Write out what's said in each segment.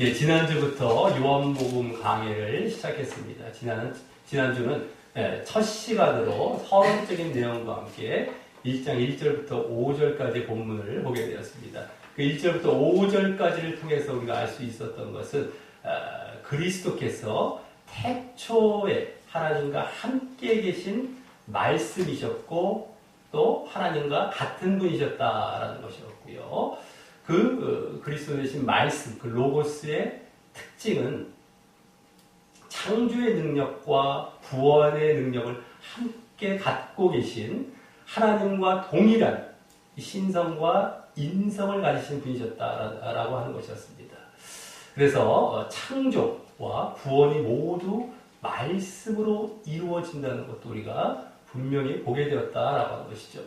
예, 지난주부터 요한복음 강해를 시작했습니다. 지난주는 첫 시간으로 서론적인 내용과 함께 1장 1절부터 5절까지 본문을 보게 되었습니다. 그 1절부터 5절까지를 통해서 우리가 알 수 있었던 것은 그리스도께서 태초에 하나님과 함께 계신 말씀이셨고 또 하나님과 같은 분이셨다라는 것이었고요. 그리스도 되신 말씀, 그 로고스의 특징은 창조의 능력과 구원의 능력을 함께 갖고 계신 하나님과 동일한 신성과 인성을 가지신 분이셨다라고 하는 것이었습니다. 그래서 창조와 구원이 모두 말씀으로 이루어진다는 것도 우리가 분명히 보게 되었다라고 하는 것이죠.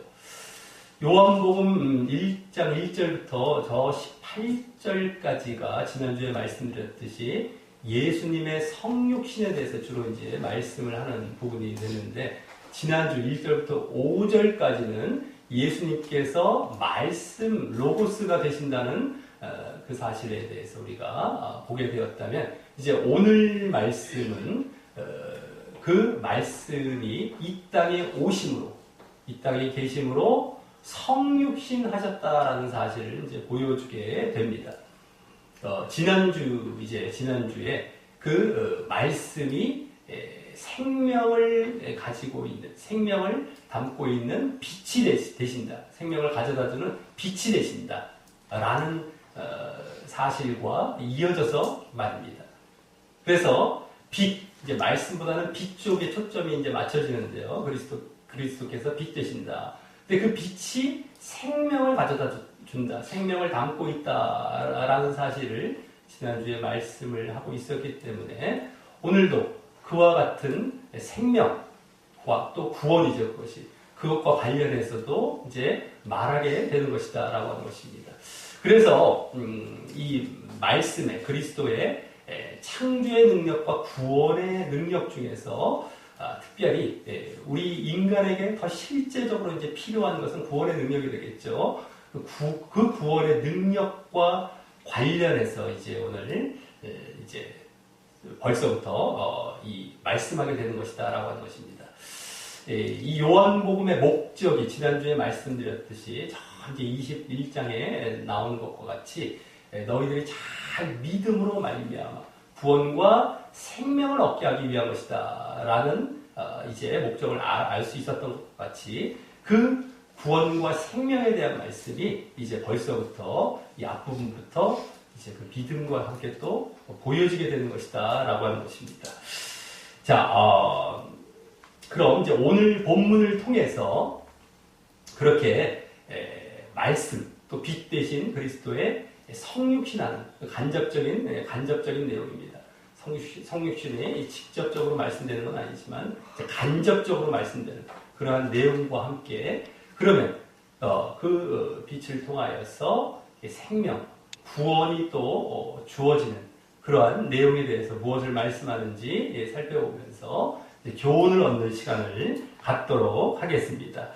요한복음 1장 1절부터 저 18절까지가 지난주에 말씀드렸듯이 예수님의 성육신에 대해서 주로 이제 말씀을 하는 부분이 되는데, 지난주 1절부터 5절까지는 예수님께서 말씀, 로고스가 되신다는 그 사실에 대해서 우리가 보게 되었다면, 이제 오늘 말씀은 그 말씀이 이 땅에 오심으로, 이 땅에 계심으로 성육신 하셨다라는 사실을 이제 보여주게 됩니다. 지난주에 그 말씀이 생명을 가지고 있는, 생명을 담고 있는 빛이 되신다. 생명을 가져다 주는 빛이 되신다. 라는 사실과 이어져서 말입니다. 그래서 빛, 이제 말씀보다는 빛 쪽에 초점이 이제 맞춰지는데요. 그리스도께서 빛 되신다. 근데 그 빛이 생명을 가져다 준다. 생명을 담고 있다라는 사실을 지난주에 말씀을 하고 있었기 때문에 오늘도 그와 같은 생명과 또 구원이죠. 그것이. 그것과 관련해서도 이제 말하게 되는 것이다. 라고 하는 것입니다. 그래서 이 말씀의 그리스도의 창조의 능력과 구원의 능력 중에서 특별히 우리 인간에게 더 실제적으로 이제 필요한 것은 구원의 능력이 되겠죠. 그 구원의 능력과 관련해서 이제 오늘 이제 벌써부터 이 말씀하게 되는 것이다라고 하는 것입니다. 이 요한복음의 목적이 지난주에 말씀드렸듯이 이제 21장에 나온 것과 같이 너희들이 잘 믿음으로 말미암아 구원과 생명을 얻게 하기 위한 것이다라는 이제 목적을 알 수 있었던 것 같이 그 구원과 생명에 대한 말씀이 이제 벌써부터 이 앞부분부터 이제 그 믿음과 함께 또 보여지게 되는 것이다라고 하는 것입니다. 자, 그럼 이제 오늘 본문을 통해서 그렇게 말씀 또 빛 대신 그리스도의 성육신하는 간접적인 내용입니다. 성육신이 직접적으로 말씀되는 건 아니지만 간접적으로 말씀되는 그러한 내용과 함께 그러면 그 빛을 통하여서 생명, 구원이 또 주어지는 그러한 내용에 대해서 무엇을 말씀하는지 살펴보면서 교훈을 얻는 시간을 갖도록 하겠습니다.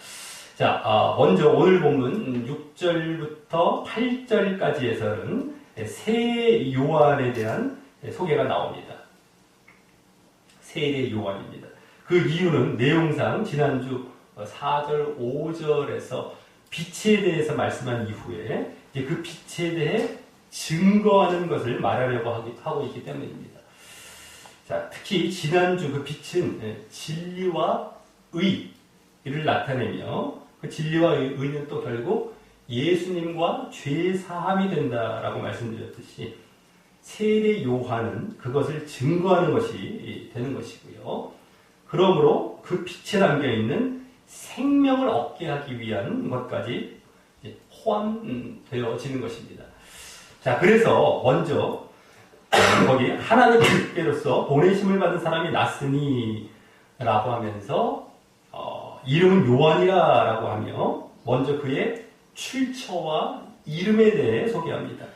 자, 먼저 오늘 본문 6절부터 8절까지에서는 새 요한에 대한 소개가 나옵니다. 세례 요한입니다. 그 이유는 내용상 지난주 4절, 5절에서 빛에 대해서 말씀한 이후에 이제 그 빛에 대해 증거하는 것을 말하려고 하고 있기 때문입니다. 자, 특히 지난주 그 빛은 진리와 의를 나타내며 그 진리와 의는 또 결국 예수님과 죄 사함이 된다라고 말씀드렸듯이 세례 요한은 그것을 증거하는 것이 되는 것이고요. 그러므로 그 빛에 담겨있는 생명을 얻게 하기 위한 것까지 포함되어지는 것입니다. 자, 그래서 먼저 거기 하나님께로서 보내심을 받은 사람이 났으니 라고 하면서 이름은 요한이라 라고 하며 먼저 그의 출처와 이름에 대해 소개합니다.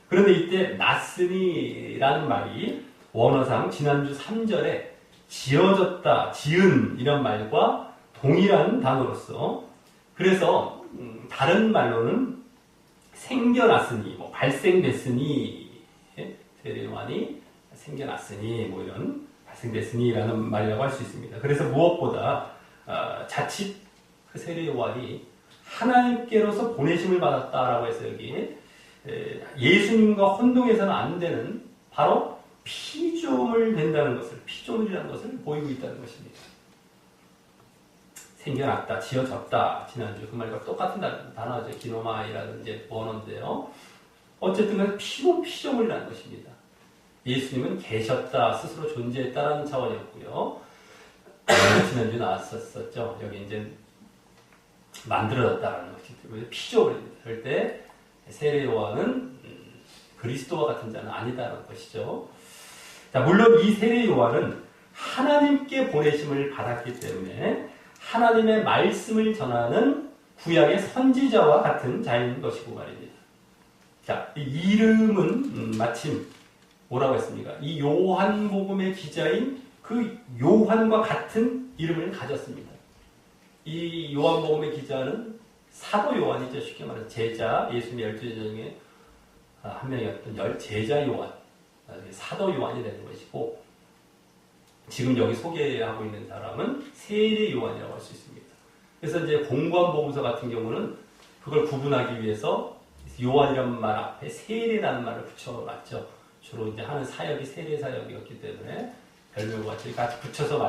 그런데 이때 났으니라는 말이 원어상 지난주 3절에 지어졌다, 지은 이런 말과 동일한 단어로서 그래서 다른 말로는 생겨났으니, 발생됐으니 세례 요한이 생겨났으니 뭐 이런 발생됐으니라는 말이라고 할 수 있습니다. 그래서 무엇보다 자칫 그 세례 요한이 하나님께로서 보내심을 받았다라고 해서 여기 예수님과 혼동해서는 안 되는 바로 피조물 된다는 것을, 피조물이라는 것을 보이고 있다는 것입니다. 생겨났다, 지어졌다. 지난주 그 말과 똑같은 단어죠. 기노마이라든지 원어인데요. 어쨌든 간에 피조물이라는 것입니다. 예수님은 계셨다, 스스로 존재했다라는 차원이었고요. 지난주 나왔었죠. 여기 이제 만들어졌다라는 것이 피조물입니다. 그럴 때 세례 요한은 그리스도와 같은 자는 아니다라는 것이죠. 자, 물론 이 세례 요한은 하나님께 보내심을 받았기 때문에 하나님의 말씀을 전하는 구약의 선지자와 같은 자인 것이고 말입니다. 자, 이 이름은 마침 뭐라고 했습니까? 이 요한복음의 기자인 그 요한과 같은 이름을 가졌습니다. 이 요한복음의 기자는 사도 요한이죠. 쉽게 말해서 제자, 예수님의 12제자 중에 한 명이었던 제자 요한, 사도 요한이 되는 것이고, 지금 여기 소개하고 있는 사람은 세례 요한이라고 할 수 있습니다. 그래서 이제 공관복음서 같은 경우는 그걸 구분하기 위해서 요한이라는 말 앞에 세례라는 말을 붙여놨죠. 주로 이제 하는 사역이 세례 사역이었기 때문에 별명과 같이 붙여서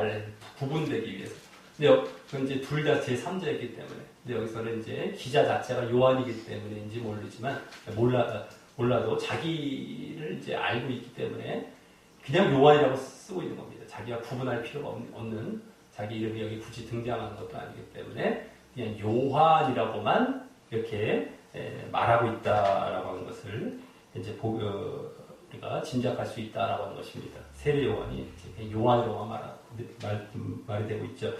구분되기 위해서. 근데 그건 이제 둘 다 제3자이기 때문에. 근데 여기서는 이제 기자 자체가 요한이기 때문인지 모르지만 몰라도 자기를 이제 알고 있기 때문에 그냥 요한이라고 쓰고 있는 겁니다. 자기가 구분할 필요가 없는, 자기 이름이 여기 굳이 등장하는 것도 아니기 때문에 그냥 요한이라고만 이렇게 말하고 있다라고 하는 것을 이제 우리가 짐작할 수 있다라고 하는 것입니다. 세례 요한이 요한으로만 말이 되고 있죠.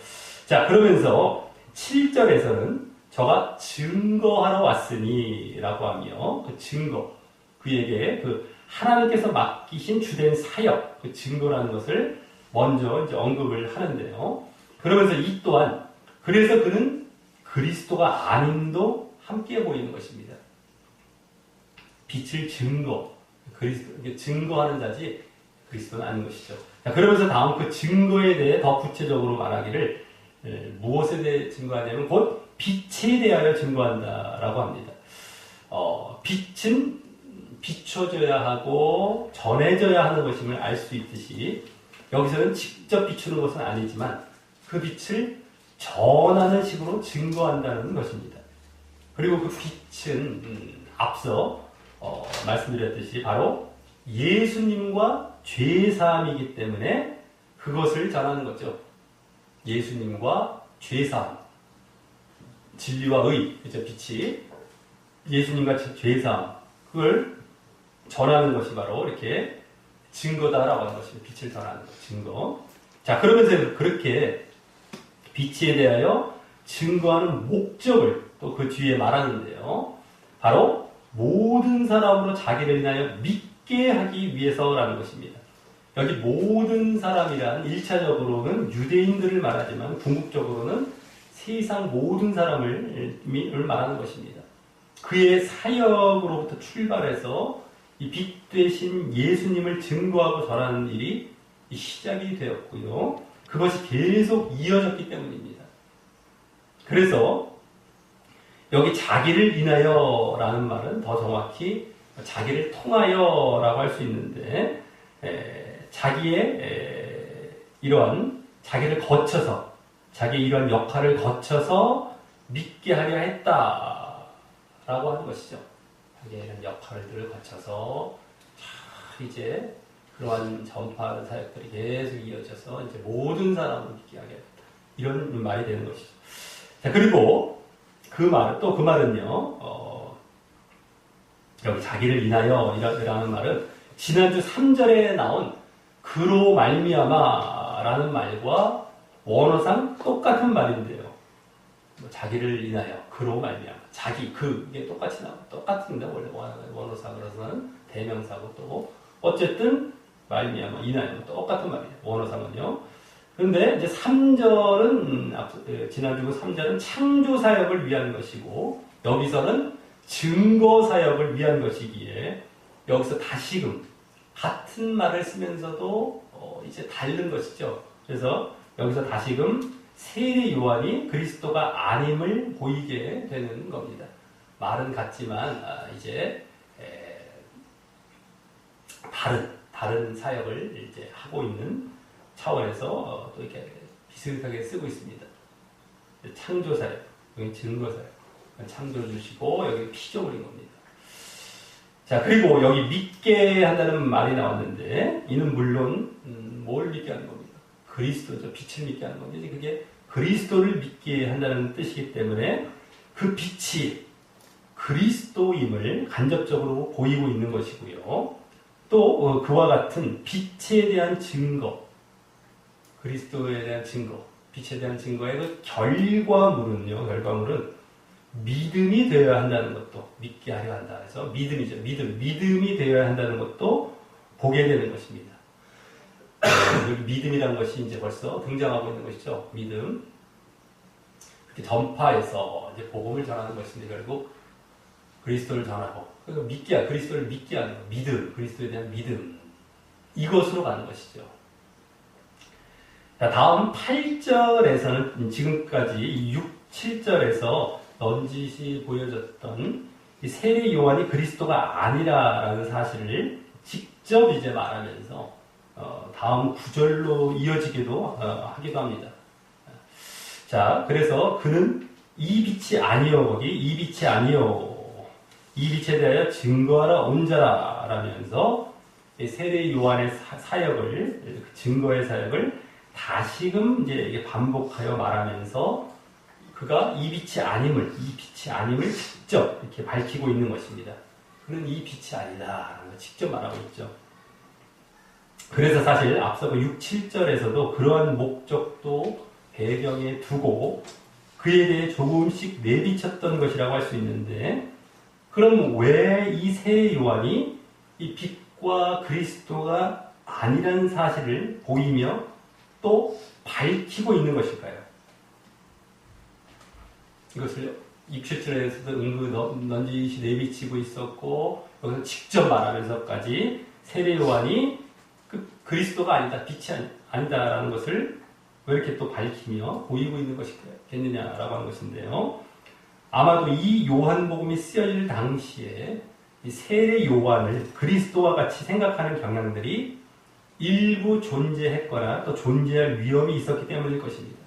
자, 그러면서 7절에서는 저가 증거하러 왔으니라고 하며 그 증거, 그에게 그 하나님께서 맡기신 주된 사역, 그 증거라는 것을 먼저 이제 언급을 하는데요. 그러면서 이 또한 그래서 그는 그리스도가 아님도 함께 보이는 것입니다. 빛을 그리스도, 증거하는 자지 그리스도는 아닌 것이죠. 자, 그러면서 다음 그 증거에 대해 더 구체적으로 말하기를 무엇에 대해 증거하냐면 곧 빛에 대하여 증거한다라고 합니다. 빛은 비춰져야 하고 전해져야 하는 것임을 알 수 있듯이 여기서는 직접 비추는 것은 아니지만 그 빛을 전하는 식으로 증거한다는 것입니다. 그리고 그 빛은 앞서 말씀드렸듯이 바로 예수님과 죄사함이기 때문에 그것을 전하는 거죠. 예수님과 죄사함, 진리와 의, 그렇죠? 빛이 예수님과 죄사함, 그걸 전하는 것이 바로 이렇게 증거다라고 하는 것입니다. 빛을 전하는 것, 증거. 자, 그러면서 그렇게 빛에 대하여 증거하는 목적을 또 그 뒤에 말하는데요. 바로 모든 사람으로 자기를 인하여 믿게 하기 위해서라는 것입니다. 여기 모든 사람이란 1차적으로는 유대인들을 말하지만 궁극적으로는 세상 모든 사람을 말하는 것입니다. 그의 사역으로부터 출발해서 이 빛 되신 예수님을 증거하고 전하는 일이 시작이 되었고요. 그것이 계속 이어졌기 때문입니다. 그래서 여기 자기를 인하여 라는 말은 더 정확히 자기를 통하여 라고 할 수 있는데 자기의 이러한 자기를 거쳐서 자기의 이러한 역할을 거쳐서 믿게 하려 했다라고 하는 것이죠. 자기의 이런 역할들을 거쳐서 이제 그러한 전파하는 사역들이 계속 이어져서 이제 모든 사람을 믿게 하게 했다. 이런 말이 되는 것이죠. 자, 그리고 그 말은요, 여기 자기를 인하여 이라는 말은 지난주 3절에 나온 그로 말미암아라는 말과 원어상 똑같은 말인데요. 자기를 인하여 그로 말미암아 자기 이게 똑같이 나와 똑같은데 원래 원어상으로서는 대명사고 또 어쨌든 말미암아 인하여 똑같은 말이에요. 원어상은요. 그런데 이제 3절은 지난주 3절은 창조 사역을 위한 것이고 여기서는 증거 사역을 위한 것이기에 여기서 다시금 같은 말을 쓰면서도 이제 다른 것이죠. 그래서 여기서 다시금 세례 요한이 그리스도가 아님을 보이게 되는 겁니다. 말은 같지만 이제 다른 사역을 이제 하고 있는 차원에서 또 이렇게 비슷하게 쓰고 있습니다. 창조 사역, 여기 증거 사역, 창조 주시고 여기 피조물인 겁니다. 자, 그리고 여기 믿게 한다는 말이 나왔는데 이는 물론 뭘 믿게 하는 겁니까? 그리스도죠. 빛을 믿게 하는 겁니다. 그게 그리스도를 믿게 한다는 뜻이기 때문에 그 빛이 그리스도임을 간접적으로 보이고 있는 것이고요. 또 그와 같은 빛에 대한 증거, 그리스도에 대한 증거, 빛에 대한 증거의 그 결과물은 믿음이 되어야 한다는 것도, 믿게 하려 한다 해서 믿음이죠. 믿음이 되어야 한다는 것도 보게 되는 것입니다. 여기 믿음이라는 것이 이제 벌써 등장하고 있는 것이죠. 믿음. 그렇게 전파해서 이제 복음을 전하는 것인데 결국 그리스도를 전하고, 그러니까 그리스도를 믿게 하는 것, 믿음, 그리스도에 대한 믿음. 이것으로 가는 것이죠. 자, 다음 8절에서는 지금까지 6, 7절에서 넌지시 보여줬던 이 세례 요한이 그리스도가 아니라라는 사실을 직접 이제 말하면서 다음 구절로 이어지기도 하기도 합니다. 자, 그래서 그는 이 빛이 아니요, 거기 이 빛이 아니요, 이 빛에 대하여 증거하라 온 자라라면서 세례 요한의 사역을, 그 증거의 사역을 다시금 이제 반복하여 말하면서 그가 이 빛이 아님을 직접 이렇게 밝히고 있는 것입니다. 그는 이 빛이 아니다라는 걸 직접 말하고 있죠. 그래서 사실 앞서 6, 7절에서도 그러한 목적도 배경에 두고 그에 대해 조금씩 내비쳤던 것이라고 할 수 있는데, 그럼 왜 이 세례 요한이 이 빛과 그리스도가 아니라는 사실을 보이며 또 밝히고 있는 것일까요? 이것을 6, 7절에서도 넌지시 내비치고 있었고 여기서 직접 말하면서까지 세례 요한이 그리스도가 아니다, 빛이 아니다라는 것을 왜 이렇게 또 밝히며 보이고 있는 것이겠느냐라고 하는 것인데요. 아마도 이 요한복음이 쓰여질 당시에 이 세례 요한을 그리스도와 같이 생각하는 경향들이 일부 존재했거나 또 존재할 위험이 있었기 때문일 것입니다.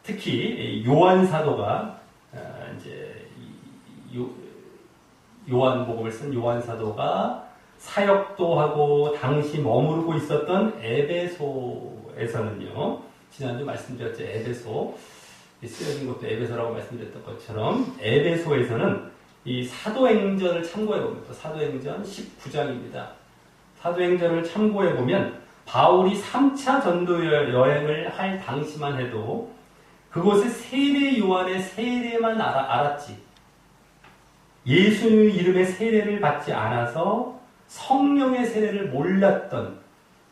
특히 요한 사도가 이제 요한복음을 쓴 요한 사도가 사역도 하고 당시 머무르고 있었던 에베소에서는요, 지난주 말씀드렸죠. 에베소 쓰여진 것도 에베소라고 말씀드렸던 것처럼 에베소에서는 이 사도행전을 참고해 봅니다. 사도행전 19장입니다. 사도행전을 참고해 보면 바울이 3차 전도 여행을 할 당시만 해도 그곳에 세례 요한의 세례만 알았지, 예수님의 이름의 세례를 받지 않아서 성령의 세례를 몰랐던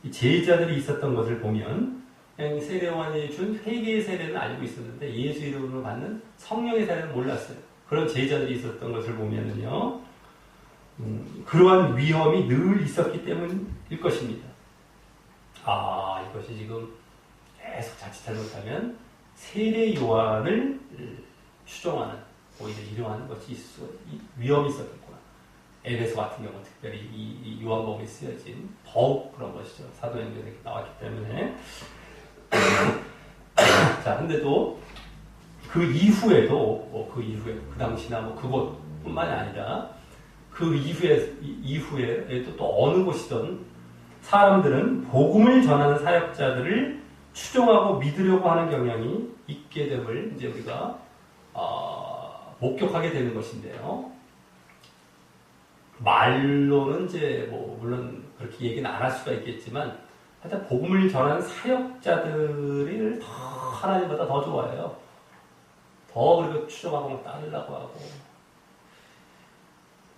이 제자들이 있었던 것을 보면, 그냥 세례 요한이 준 회개의 세례는 알고 있었는데 예수 이름으로 받는 성령의 세례는 몰랐어요. 그런 제자들이 있었던 것을 보면은요, 그러한 위험이 늘 있었기 때문일 것입니다. 이것이 지금 계속 자칫 잘못하면 세례 요한을 추종하는, 오히려 이용하는 것이 위험이 있었겠구나. 에베소 같은 경우는 특별히 이 요한복음이 쓰여진 더욱 그런 것이죠. 사도행전에 나왔기 때문에. 자, 근데도 그 이후에도 그 당시나 그곳뿐만이 아니라 그 이후에 또 어느 곳이든 사람들은 복음을 전하는 사역자들을 추종하고 믿으려고 하는 경향이 있게 됨을 이제 우리가 목격하게 되는 것인데요. 말로는 이제 물론 그렇게 얘기는 안 할 수가 있겠지만, 하여튼 복음을 전하는 사역자들을 더 하나님보다 더 좋아해요. 더 그리고 추종하고 따르려고 하고.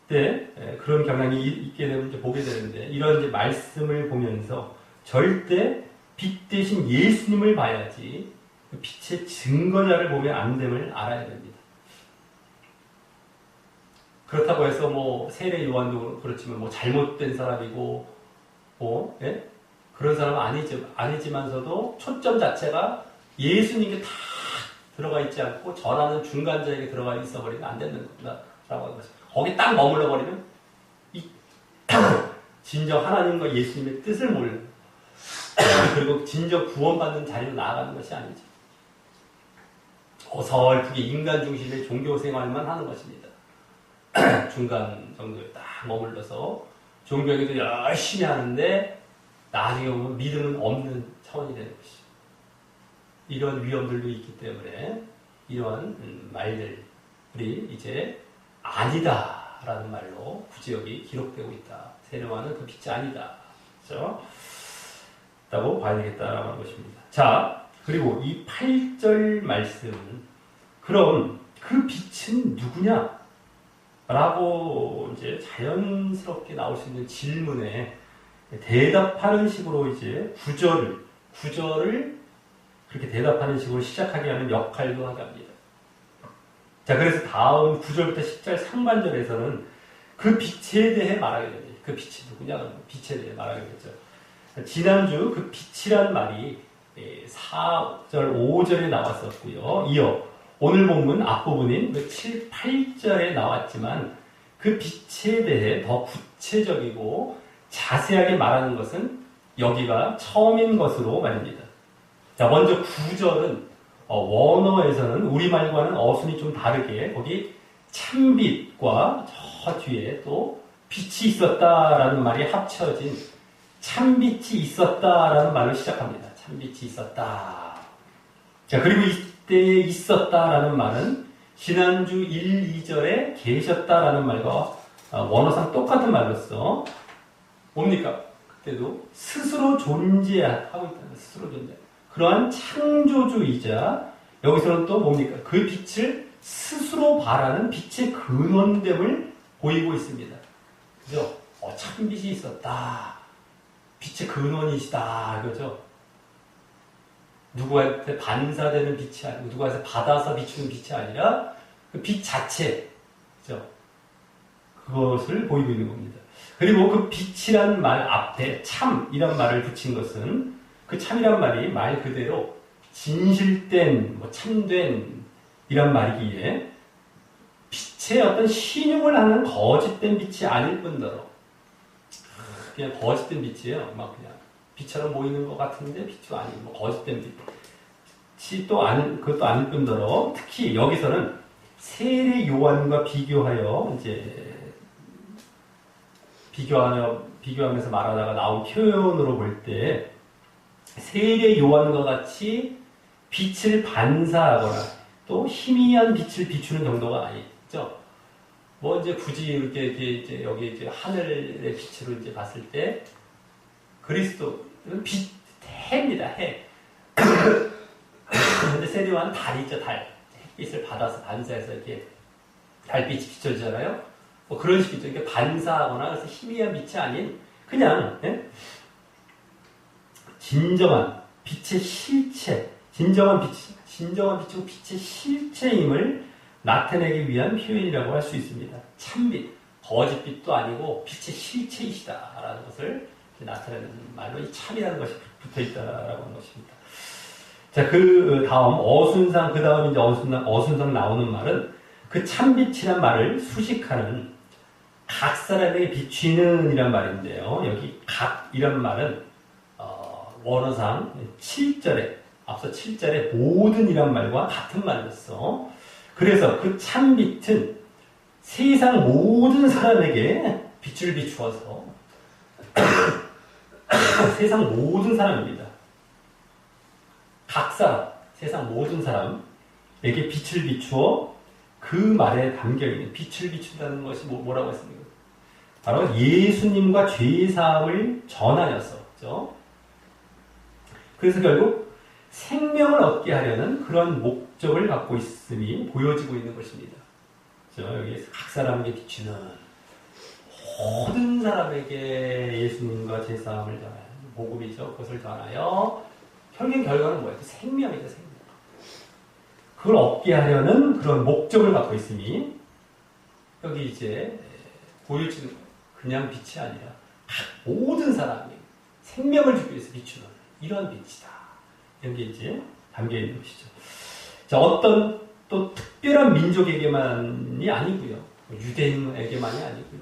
그런 경향이 있게 되면 이제 보게 되는데, 이런 이제 말씀을 보면서 절대 빛 대신 예수님을 봐야지 그 빛의 증거자를 보면 안 됨을 알아야 됩니다. 그렇다고 해서 세례 요한도 그렇지만 잘못된 사람이고 뭐, 예? 그런 사람은 아니지만서도 초점 자체가 예수님께 다 들어가 있지 않고 전하는 중간자에게 들어가 있어버리면 안 되는 거다라고 하는 것입니다. 거기 딱 머물러 버리면 진정 하나님과 예수님의 뜻을 모르는 그리고 진정 구원받는 자리로 나아가는 것이 아니죠. 어설프게 인간 중심의 종교 생활만 하는 것입니다. 중간 정도에 딱 머물러서 종교에도 열심히 하는데 나중에 보면 믿음은 없는 차원이 되는 것이죠. 이런 위험들도 있기 때문에 이러한 말들이 이제 아니다라는 말로 굳이 여기 기록되고 있다. 세례와는 그 빛이 아니다. 그렇죠? 라고 봐야 되겠다라고 하는 것입니다. 자, 그리고 이 8절 말씀, 그럼 그 빛은 누구냐? 라고 이제 자연스럽게 나올 수 있는 질문에 대답하는 식으로 이제 구절을 그렇게 대답하는 식으로 시작하게 하는 역할도 하게 합니다. 자, 그래서 다음 9절부터 10절 상반절에서는 그 빛에 대해 말하게 됩니다. 그 빛이 누구냐? 빛에 대해 말하게 되죠. 지난주 그 빛이란 말이 4절, 5절에 나왔었고요. 이어 오늘 본문 앞부분인 7, 8절에 나왔지만 그 빛에 대해 더 구체적이고 자세하게 말하는 것은 여기가 처음인 것으로 말입니다. 자, 먼저 9절은 원어에서는 우리말과는 어순이 좀 다르게 거기 참빛과 저 뒤에 또 빛이 있었다라는 말이 합쳐진 참빛이 있었다라는 말로 시작합니다. 참빛이 있었다. 자, 그리고 이때 있었다라는 말은 지난주 1, 2절에 계셨다라는 말과 원어상 똑같은 말로써 뭡니까? 그때도 스스로 존재하고 있다는 스스로 존재. 그러한 창조주이자 여기서는 또 뭡니까? 그 빛을 스스로 발하는 빛의 근원됨을 보이고 있습니다. 그죠? 참빛이 있었다. 빛의 근원이시다. 그죠? 누구한테 반사되는 빛이 아니고 누구한테 받아서 비추는 빛이 아니라 그 빛 자체. 그죠? 그것을 보이고 있는 겁니다. 그리고 그 빛이란 말 앞에 참이란 말을 붙인 것은 그 참이란 말이 말 그대로 진실된, 참된 이란 말이기에 빛의 어떤 신용을 하는 거짓된 빛이 아닐 뿐더러 그냥 거짓된 빛이에요. 막 그냥 빛처럼 보이는 것 같은데 빛도 아니고 거짓된 빛이 그것도 아닐 뿐더러 특히 여기서는 세례 요한과 비교하여 이제 비교하면서 말하다가 나온 표현으로 볼 때 세례 요한과 같이 빛을 반사하거나 또 희미한 빛을 비추는 정도가 아니죠. 뭐 이제 굳이 이렇게 이제 여기 이제 하늘의 빛으로 이제 봤을 때 그리스도는 빛 해입니다. 해. 근데 세례 요한은 달이죠. 달. 햇빛을 받아서 반사해서 이렇게 달빛이 비춰지잖아요. 뭐 그런 식이죠. 이게 반사하거나 그래서 희미한 빛이 아닌 그냥 진정한 빛의 실체, 진정한 빛이고 빛의 실체임을 나타내기 위한 표현이라고 할 수 있습니다. 참빛, 거짓빛도 아니고 빛의 실체이시다라는 것을 나타내는 말로 이 참이라는 것이 붙어있다라고 하는 것입니다. 자, 그 다음 어순상, 그 다음 이제 어순상 나오는 말은 그 참빛이란 말을 수식하는 각 사람에게 비추는 이란 말인데요. 여기 각이란 말은 원어상 7절에 앞서 7절에 모든 이란 말과 같은 말로써 그래서 그 참빛은 세상 모든 사람에게 빛을 비추어서 세상 모든 사람입니다. 각 사람, 세상 모든 사람에게 빛을 비추어 그 말에 담겨있는 빛을 비춘다는 것이 뭐라고 했습니까? 바로 예수님과 죄사함을 전하여서 그렇죠? 그래서 결국 생명을 얻게 하려는 그런 목적을 갖고 있음이 보여지고 있는 것입니다. 그렇죠? 여기 각 사람에게 비추는 모든 사람에게 예수님과 죄사함을 전하여 복음이죠. 그것을 전하여 결과는 뭐예요? 생명이죠. 생명. 그걸 얻게 하려는 그런 목적을 갖고 있으니 여기 이제 보여지는 거예요. 그냥 빛이 아니라 모든 사람이 생명을 주기 위해서 비추는 이런 빛이다. 이런 게 이제 담겨 있는 것이죠. 자, 어떤 또 특별한 민족에게만이 아니고요. 유대인에게만이 아니고요.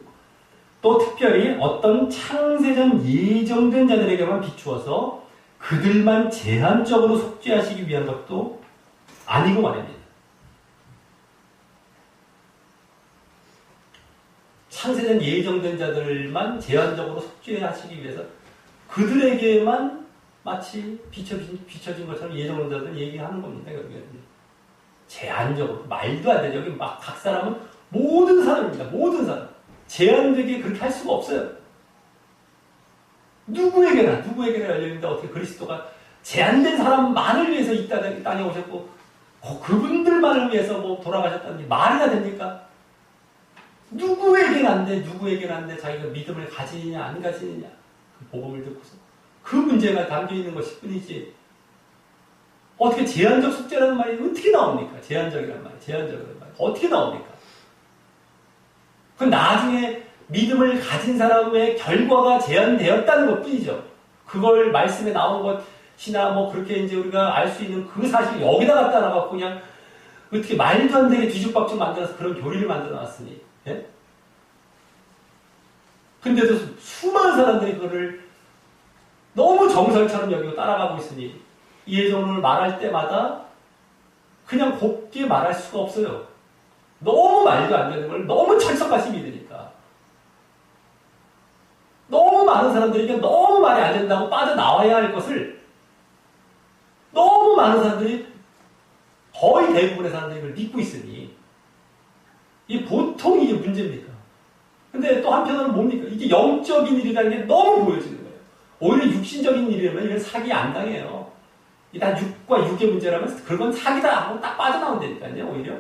또 특별히 어떤 창세전 예정된 자들에게만 비추어서 그들만 제한적으로 속죄하시기 위한 것도 아니고 말입니다. 창세전 예정된 자들만 제한적으로 속죄하시기 위해서 그들에게만 마치 비춰진 것처럼 예정된 자들 얘기하는 겁니다. 여기는 제한적으로 말도 안 되죠. 여기 막 각 사람은 모든 사람입니다. 모든 사람 제한되게 그렇게 할 수가 없어요. 누구에게나 열려있는데 어떻게 그리스도가 제한된 사람만을 위해서 이 땅에 오셨고 그분들만을 위해서 뭐 돌아가셨다는 게 말이나 됩니까? 누구에게는 안 돼 자기가 믿음을 가지느냐 안 가지느냐 그 복음을 듣고서 그 문제가 담겨 있는 것일 뿐이지 어떻게 제한적 속죄라는 말이 어떻게 나옵니까? 제한적이라는 말이 어떻게 나옵니까? 그 나중에 믿음을 가진 사람의 결과가 제한되었다는 것 뿐이죠. 그걸 말씀에 나온 것이나 뭐 그렇게 이제 우리가 알 수 있는 그 사실을 여기다 갖다 놔갖고 그냥 어떻게 말도 안 되게 뒤죽박죽 만들어서 그런 교리를 만들어 놨으니. 예? 근데도 수많은 사람들이 그거를 너무 정설처럼 여기고 따라가고 있으니 이 예정론을 말할 때마다 그냥 곱게 말할 수가 없어요. 너무 말도 안 되는 걸 너무 철석같이 믿으니까. 너무 많은 사람들이 너무 말이 안 된다고 빠져나와야 할 것을 너무 많은 사람들이 거의 대부분의 사람들이 그걸 믿고 있으니 이게 보통 이게 문제입니까? 근데 또 한편으로는 뭡니까? 이게 영적인 일이라는 게 너무 보여지는 거예요. 오히려 육신적인 일이라면 이건 사기 안 당해요. 다 육과 육의 문제라면 그건 사기다 하고 딱 빠져나온다니까요. 오히려.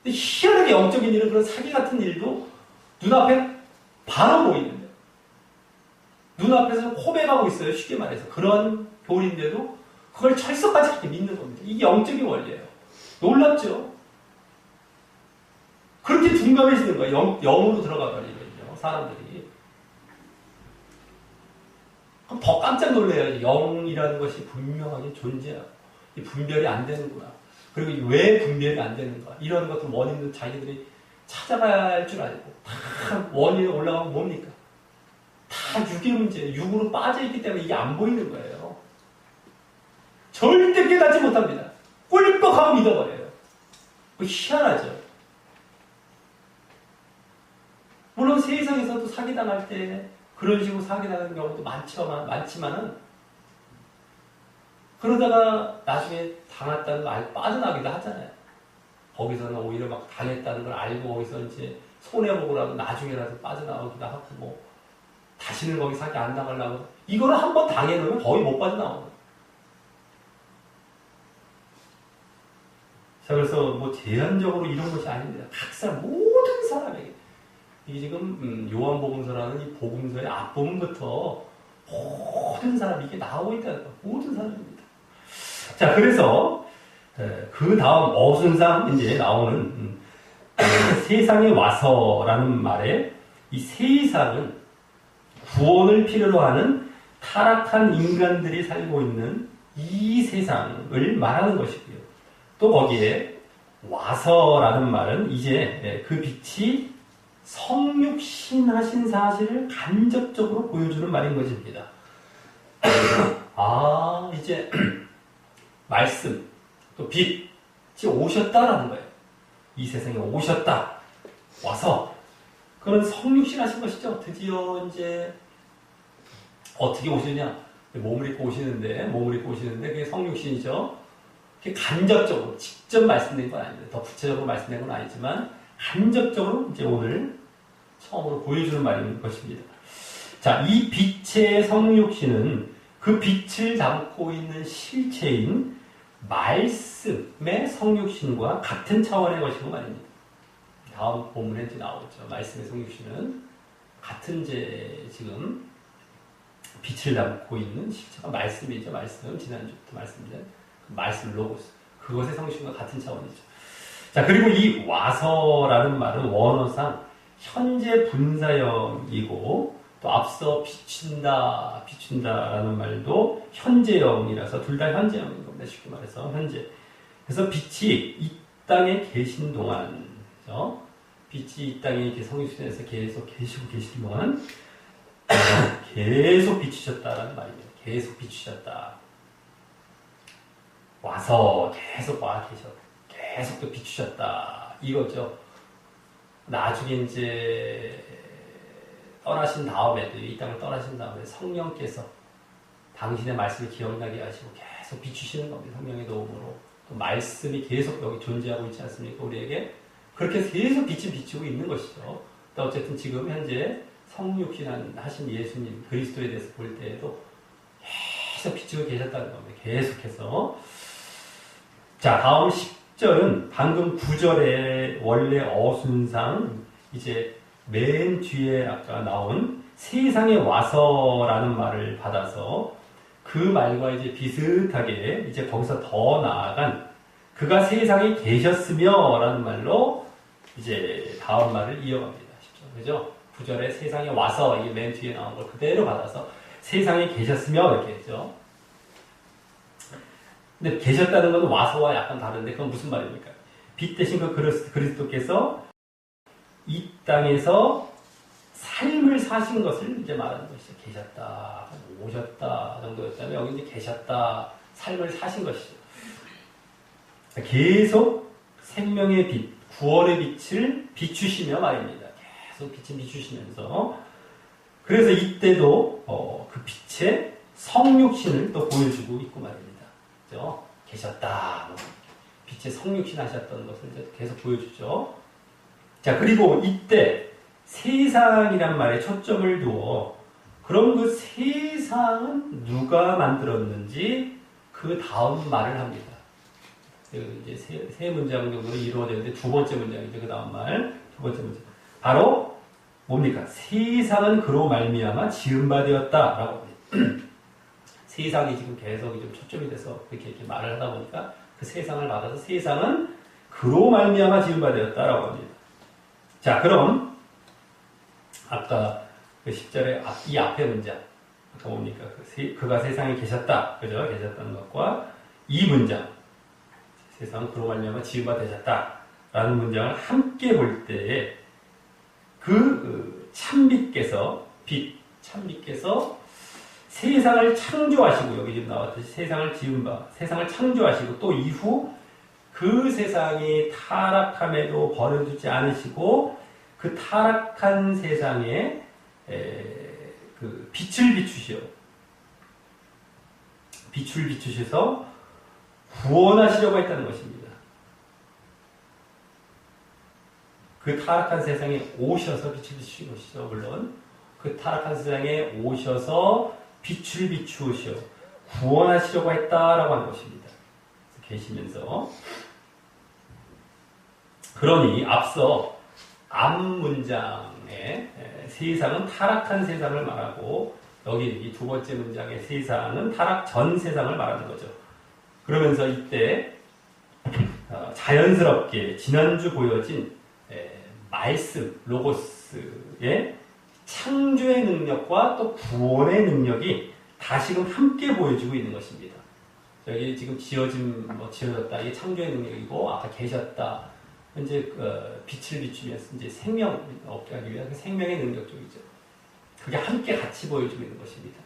근데 희한하게 영적인 일은 그런 사기 같은 일도 눈앞에 바로 보이는데 눈앞에서 고백하고 있어요. 쉽게 말해서. 그런 교리인데도 그걸 철석같이 이렇게 믿는 겁니다. 이게 영적인 원리예요. 놀랍죠? 그렇게 둔감해지는 거예요. 영으로 들어가 버리거든요. 사람들이. 그럼 더 깜짝 놀라야지. 영이라는 것이 분명하게 존재하고 분별이 안 되는구나. 그리고 왜 분별이 안 되는가. 이런 것들 원인도 자기들이 찾아가야 할 줄 알고 다 원인이 올라가면 뭡니까? 다 육의 문제, 육으로 빠져있기 때문에 이게 안 보이는 거예요. 절대 깨닫지 못합니다. 꿀꺽하고 믿어버려요. 희한하죠. 물론 세상에서도 사기당할 때 그런 식으로 사기당하는 경우도 많지만은 그러다가 나중에 당했다는 걸 알고 빠져나가기도 하잖아요. 거기서는 오히려 막 당했다는 걸 알고 거기서 이제 손해보고라도 나중에라도 빠져나오기도 하고 뭐 다시는 거기 사기 안 당하려고 이거를 한번 당해놓으면 거의 못 빠져나오고. 자, 그래서 뭐 제한적으로 이런 것이 아닙니다. 각 사람 모든 사람에게 이게 지금 요한복음서라는 이 복음서의 앞부분부터 모든 사람이 이게 나오고 있다는 거. 모든 사람입니다. 자, 그래서 그 다음 어순상 이제 나오는 세상에 와서라는 말에 이 세상은 구원을 필요로 하는 타락한 인간들이 살고 있는 이 세상을 말하는 것이고요. 또 거기에 와서라는 말은 이제 그 빛이 성육신하신 사실을 간접적으로 보여주는 말인 것입니다. 이제 말씀, 또 빛이 오셨다라는 거예요. 이 세상에 오셨다. 와서 그런 성육신하신 것이죠. 드디어 이제 어떻게 오시느냐? 몸을 입고 오시는데 그게 성육신이죠. 그게 간접적으로 직접 말씀된 건 아닙니다. 더 구체적으로 말씀된 건 아니지만 간접적으로 이제 오늘 처음으로 보여주는 말인 것입니다. 자, 이 빛의 성육신은 그 빛을 담고 있는 실체인 말씀의 성육신과 같은 차원의 것이고 말입니다. 다음 본문에 이제 나오죠. 말씀의 성육신은 같은 지금 빛을 담고 있는 실체가 말씀이죠. 말씀, 지난주부터 말씀드린 말씀 로고스. 그것의 성육신과 같은 차원이죠. 자, 그리고 이 와서라는 말은 원어상 현재 분사형이고 또 앞서 비춘다, 비춘다라는 말도 현재형이라서 둘 다 현재형인 겁니다. 쉽게 말해서 현재. 그래서 빛이 이 땅에 계신 동안, 그죠? 빛이 이 땅에 이렇게 성유수에서 계속 계시는 동안 계속 비추셨다라는 말입니다. 계속 비추셨다. 와서 계속 계속 또 비추셨다. 이거죠. 나중에 이제 떠나신 다음에도, 이 땅을 떠나신 다음에 성령께서 당신의 말씀을 기억나게 하시고 계속 비추시는 겁니다. 성령의 도움으로. 또 말씀이 계속 여기 존재하고 있지 않습니까? 우리에게. 그렇게 계속 빛을 비추고 있는 것이죠. 또 어쨌든 지금 현재 성육신 하신 예수님, 그리스도에 대해서 볼 때에도 계속 비추고 계셨다는 겁니다. 계속해서. 자, 다음 10절은 방금 9절의 원래 어순상, 이제 맨 뒤에 아까 나온 세상에 와서라는 말을 받아서 그 말과 이제 비슷하게 이제 거기서 더 나아간 그가 세상에 계셨으며 라는 말로 이제 다음 말을 이어갑니다. 그죠? 9절에 세상에 와서 이게 맨 뒤에 나온 걸 그대로 받아서 세상에 계셨으며 이렇게 했죠. 근데 계셨다는 건 와서와 약간 다른데 그건 무슨 말입니까? 빛 대신 그 그리스도께서 이 땅에서 삶을 사신 것을 이제 말하는 것이죠. 계셨다, 오셨다 정도였다면 여기 이제 계셨다, 삶을 사신 것이죠. 계속 생명의 빛, 구원의 빛을 비추시며 말입니다. 계속 빛을 비추시면서 그래서 이때도 그 빛의 성육신을 또 보여주고 있고 말입니다. 그죠? 계셨다, 빛의 성육신 하셨던 것을 이제 계속 보여주죠. 자, 그리고 이때 세상이란 말에 초점을 두어 그럼 그 세상은 누가 만들었는지 그 다음 말을 합니다. 이제 세 문장 정도로 이루어지는데 두 번째 문장이죠. 그 다음 말, 두 번째 문장. 바로 뭡니까? 세상은 그로 말미암아 지은 바 되었다라고 합니다. 세상이 지금 계속 좀 초점이 돼서 이렇게 말을 하다 보니까 그 세상을 받아서 세상은 그로 말미암아 지은 바 되었다라고 합니다. 자, 그럼 아까 그 10절에 이 앞에 문장 아까 뭡니까? 그가 세상에 계셨다, 그죠? 계셨다는 것과 이 문장 세상은 그로 말미암아 지은 바 되셨다라는 문장을 함께 볼 때에 그 참빛께서 참빛께서 세상을 창조하시고 여기 지금 나왔듯이 세상을 지은 바, 세상을 창조하시고 또 이후 그 세상이 타락함에도 버려두지 않으시고 그 타락한 세상에 그 빛을 비추셔서 구원하시려고 했다는 것입니다. 그 타락한 세상에 오셔서 빛을 비추신 것이죠. 물론 그 타락한 세상에 오셔서 빛을 비추시어 구원하시려고 했다라고 하는 것입니다. 계시면서 그러니 앞서 앞 문장에 세상은 타락한 세상을 말하고 여기 이 두 번째 문장의 세상은 타락 전 세상을 말하는 거죠. 그러면서 이때 자연스럽게 지난주 보여진 말씀, 로고스의 창조의 능력과 또 구원의 능력이 다시금 함께 보여주고 있는 것입니다. 여기 지금 지어졌다. 이게 창조의 능력이고, 아까 계셨다. 현재 빛을 비추면서 이제 생명 얻게 하기 위한 생명의 능력 쪽이죠. 그게 함께 같이 보여주고 있는 것입니다.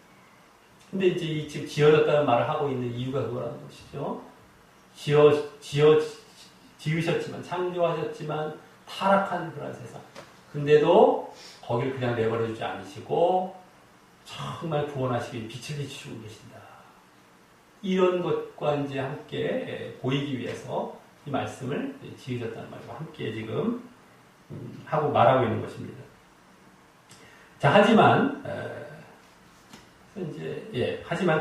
근데 이제 지금 지어졌다는 말을 하고 있는 이유가 그거라는 것이죠. 지으셨지만, 창조하셨지만, 타락한 그런 세상. 근데도 거기를 그냥 내버려주지 않으시고, 정말 구원하시기 빛을 비추고 계신다. 이런 것과 이제 함께 보이기 위해서 이 말씀을 지으셨다는 말과 함께 지금 하고 말하고 있는 것입니다. 자, 하지만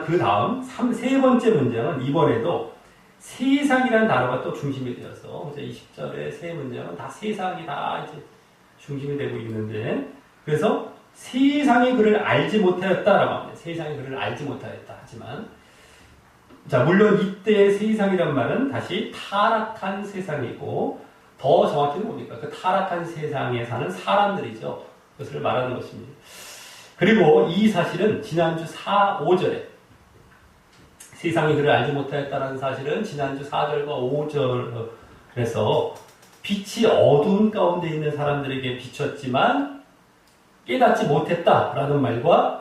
그 다음 세 번째 문장은 이번에도 세상이라는 단어가 또 중심이 되어서 이제 20절의 세 문장은 다 세상이 다 이제 중심이 되고 있는데 그래서 세상이 그를 알지 못하였다라고 합니다. 세상이 그를 알지 못하였다. 하지만 자, 물론 이때의 세상이란 말은 다시 타락한 세상이고 더 정확히는 뭡니까? 그 타락한 세상에 사는 사람들이죠. 그것을 말하는 것입니다. 그리고 이 사실은 지난주 4, 5절에 세상이 그를 알지 못하였다는 사실은 지난주 4절과 5절에서 빛이 어두운 가운데 있는 사람들에게 비쳤지만 깨닫지 못했다라는 말과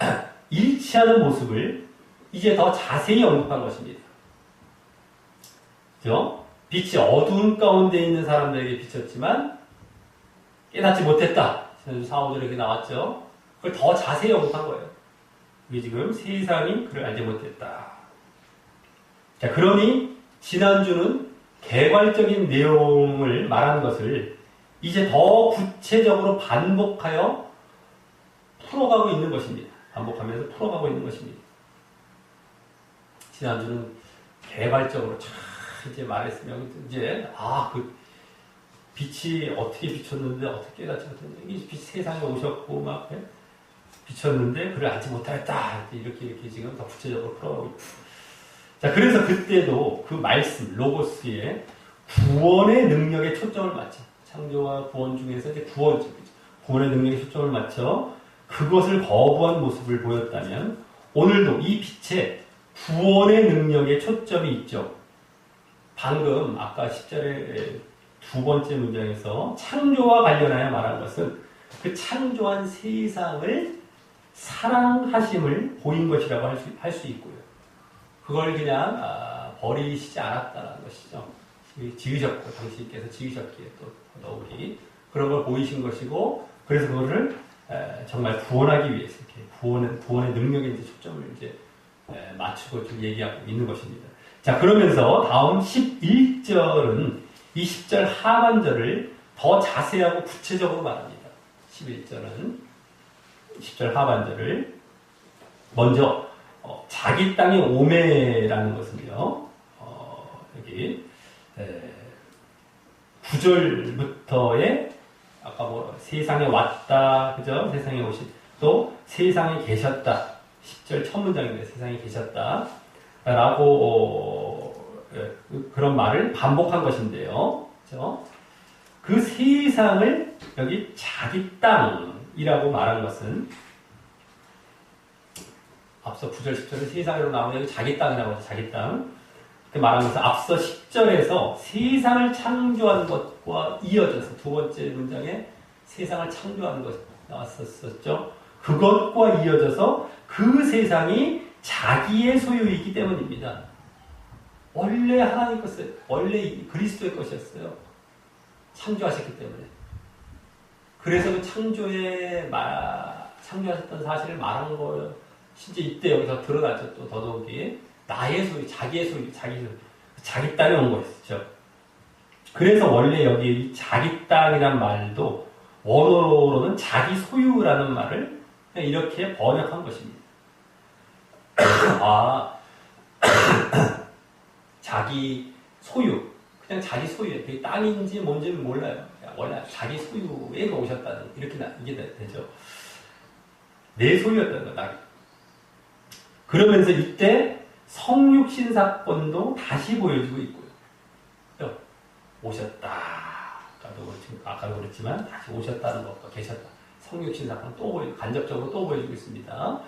일치하는 모습을 이제 더 자세히 언급한 것입니다. 그죠? 빛이 어두운 가운데 있는 사람들에게 비쳤지만 깨닫지 못했다. 지난주 4, 5절에 이렇게 나왔죠. 그걸 더 자세히 언급한 거예요. 이게 지금 세상이 그를 알지 못했다. 자, 그러니 지난주는 개괄적인 내용을 말한 것을 이제 더 구체적으로 반복하여 풀어가고 있는 것입니다. 반복하면서 풀어가고 있는 것입니다. 지난주는 개괄적으로 쫙 이제 말했으면 이제 그 빛이 어떻게 비쳤는데 어떻게 깨닫지 못했는데 이 빛이 세상에 오셨고 막 비쳤는데 그를 알지 못하였다. 이렇게 지금 더 구체적으로 풀어가고 있습니다. 자, 그래서 그때도 그 말씀, 로고스의 구원의 능력에 초점을 맞춰. 창조와 구원 중에서 이제 구원의 능력에 초점을 맞춰 그것을 거부한 모습을 보였다면 오늘도 이 빛에 구원의 능력에 초점이 있죠. 방금 아까 10절의 두 번째 문장에서 창조와 관련하여 말한 것은 그 창조한 세상을 사랑하심을 보인 것이라고 할 수 있고요. 그걸 그냥 버리시지 않았다는 것이죠. 지으셨고 당신께서 지으셨기에 또 더욱이 그런 걸 보이신 것이고 그래서 그거를 정말 구원하기 위해서 이렇게 구원의 능력에 이제 초점을 이제 맞추고 좀 얘기하고 있는 것입니다. 자, 그러면서 다음 11절은 이 10절 하반절을 더 자세하고 구체적으로 말합니다. 11절은 10절 하반절을 먼저 자기 땅의 오매라는 것은요, 여기 9절부터의 아까 세상에 왔다, 그죠? 세상에 오신 또 세상에 계셨다. 10절 첫 문장인데 세상에 계셨다 라고 그런 말을 반복한 것인데요. 그죠? 그 세상을 여기 자기 땅이라고 말한 것은 앞서 9절, 10절은 세상으로 나오는 자기 땅이라고 하죠. 자기 땅. 그 말하면서 앞서 10절에서 세상을 창조한 것과 이어져서 두 번째 문장에 세상을 창조한 것 나왔었죠. 그것과 이어져서 그 세상이 자기의 소유이기 때문입니다. 원래 하나님 것을, 원래 그리스도의 것이었어요. 창조하셨기 때문에. 그래서 그 창조하셨던 사실을 말한 거예요. 진짜 이때 여기서 드러났죠. 또 더더욱이 나의 소유, 자기의 소유, 자기 땅에 온 것이죠. 그래서 원래 여기 자기 땅이란 말도 원어로는 자기 소유라는 말을 그냥 이렇게 번역한 것입니다. 자기 소유, 그냥 자기 소유예요. 그게 땅인지 뭔지는 몰라요. 원래 자기 소유에 오셨다는 이렇게 이게 되죠. 내 소유였다는 거, 그러면서 이때 성육신 사건도 다시 보여주고 있고요. 오셨다. 아까도 그랬지만 다시 오셨다는 것과 계셨다. 성육신 사건 또 간접적으로 또 보여주고 있습니다.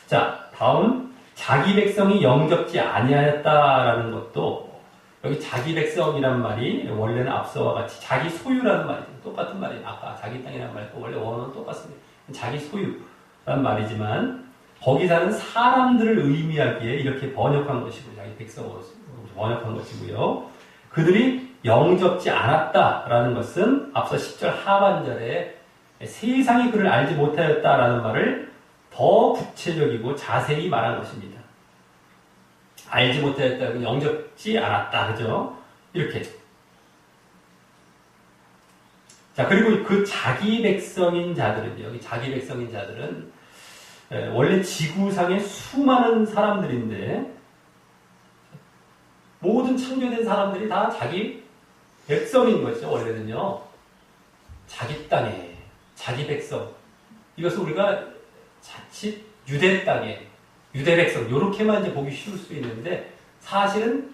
자, 다음 자기 백성이 영접지 아니하였다라는 것도 여기 자기 백성이란 말이 원래는 앞서와 같이 자기 소유라는 말이죠. 똑같은 말이에요. 아까 자기 땅이라는 말도 원래 원어는 똑같습니다. 자기 소유라는 말이지만 거기 사는 사람들을 의미하기에 이렇게 번역한 것이고 자기 백성으로 번역한 것이고요. 그들이 영접지 않았다라는 것은 앞서 10절 하반절에 세상이 그를 알지 못하였다라는 말을 더 구체적이고 자세히 말한 것입니다. 알지 못하였다, 영접지 않았다, 그죠? 이렇게. 자, 그리고 그 자기 백성인 자들은요, 여기 자기 백성인 자들은 원래 지구상의 수많은 사람들인데 모든 창조된 사람들이 다 자기 백성인 것이죠. 원래는요. 자기 땅에 자기 백성. 이것을 우리가 자칫 유대 땅에 유대 백성 이렇게만 이제 보기 쉬울 수 있는데 사실은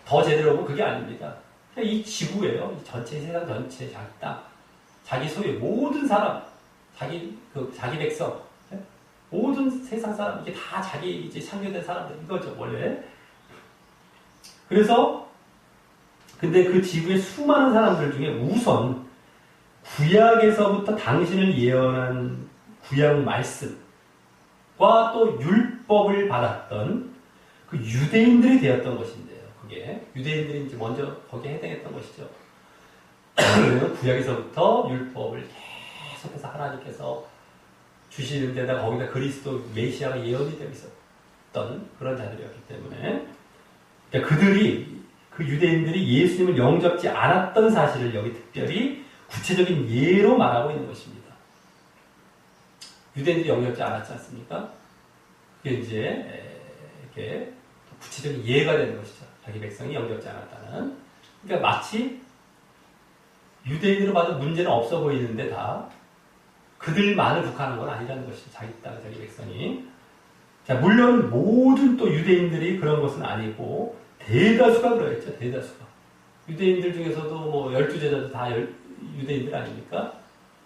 더 제대로 보면 그게 아닙니다. 그냥 이 지구예요. 이 전체 세상 전체 자기 땅, 자기 소유 모든 사람, 자기 백성. 모든 세상 사람, 이게 다 자기 이제 창조된 사람들, 이거죠, 원래. 그래서, 근데 그 지구의 수많은 사람들 중에 우선 구약에서부터 당신을 예언한 구약 말씀과 또 율법을 받았던 그 유대인들이 되었던 것인데요. 그게 유대인들이 이제 먼저 거기에 해당했던 것이죠. 구약에서부터 율법을 계속해서 하나님께서 주시는 데다 거기다 그리스도 메시아가 예언이 되어 있었던 그런 자들이었기 때문에 그러니까 그들이 그 유대인들이 예수님을 영접지 않았던 사실을 여기 특별히 구체적인 예로 말하고 있는 것입니다. 유대인들이 영접지 않았지 않습니까? 그게 이제 이렇게 구체적인 예가 되는 것이죠. 자기 백성이 영접지 않았다는. 그러니까 마치 유대인으로 봐도 문제는 없어 보이는데 다 그들만을 국한한 건 아니라는 것이죠. 자기 땅, 자기 백성이. 자, 물론 모든 또 유대인들이 그런 것은 아니고 대다수가 그러했죠. 대다수가. 유대인들 중에서도 뭐 12제자도 다 유대인들 아닙니까?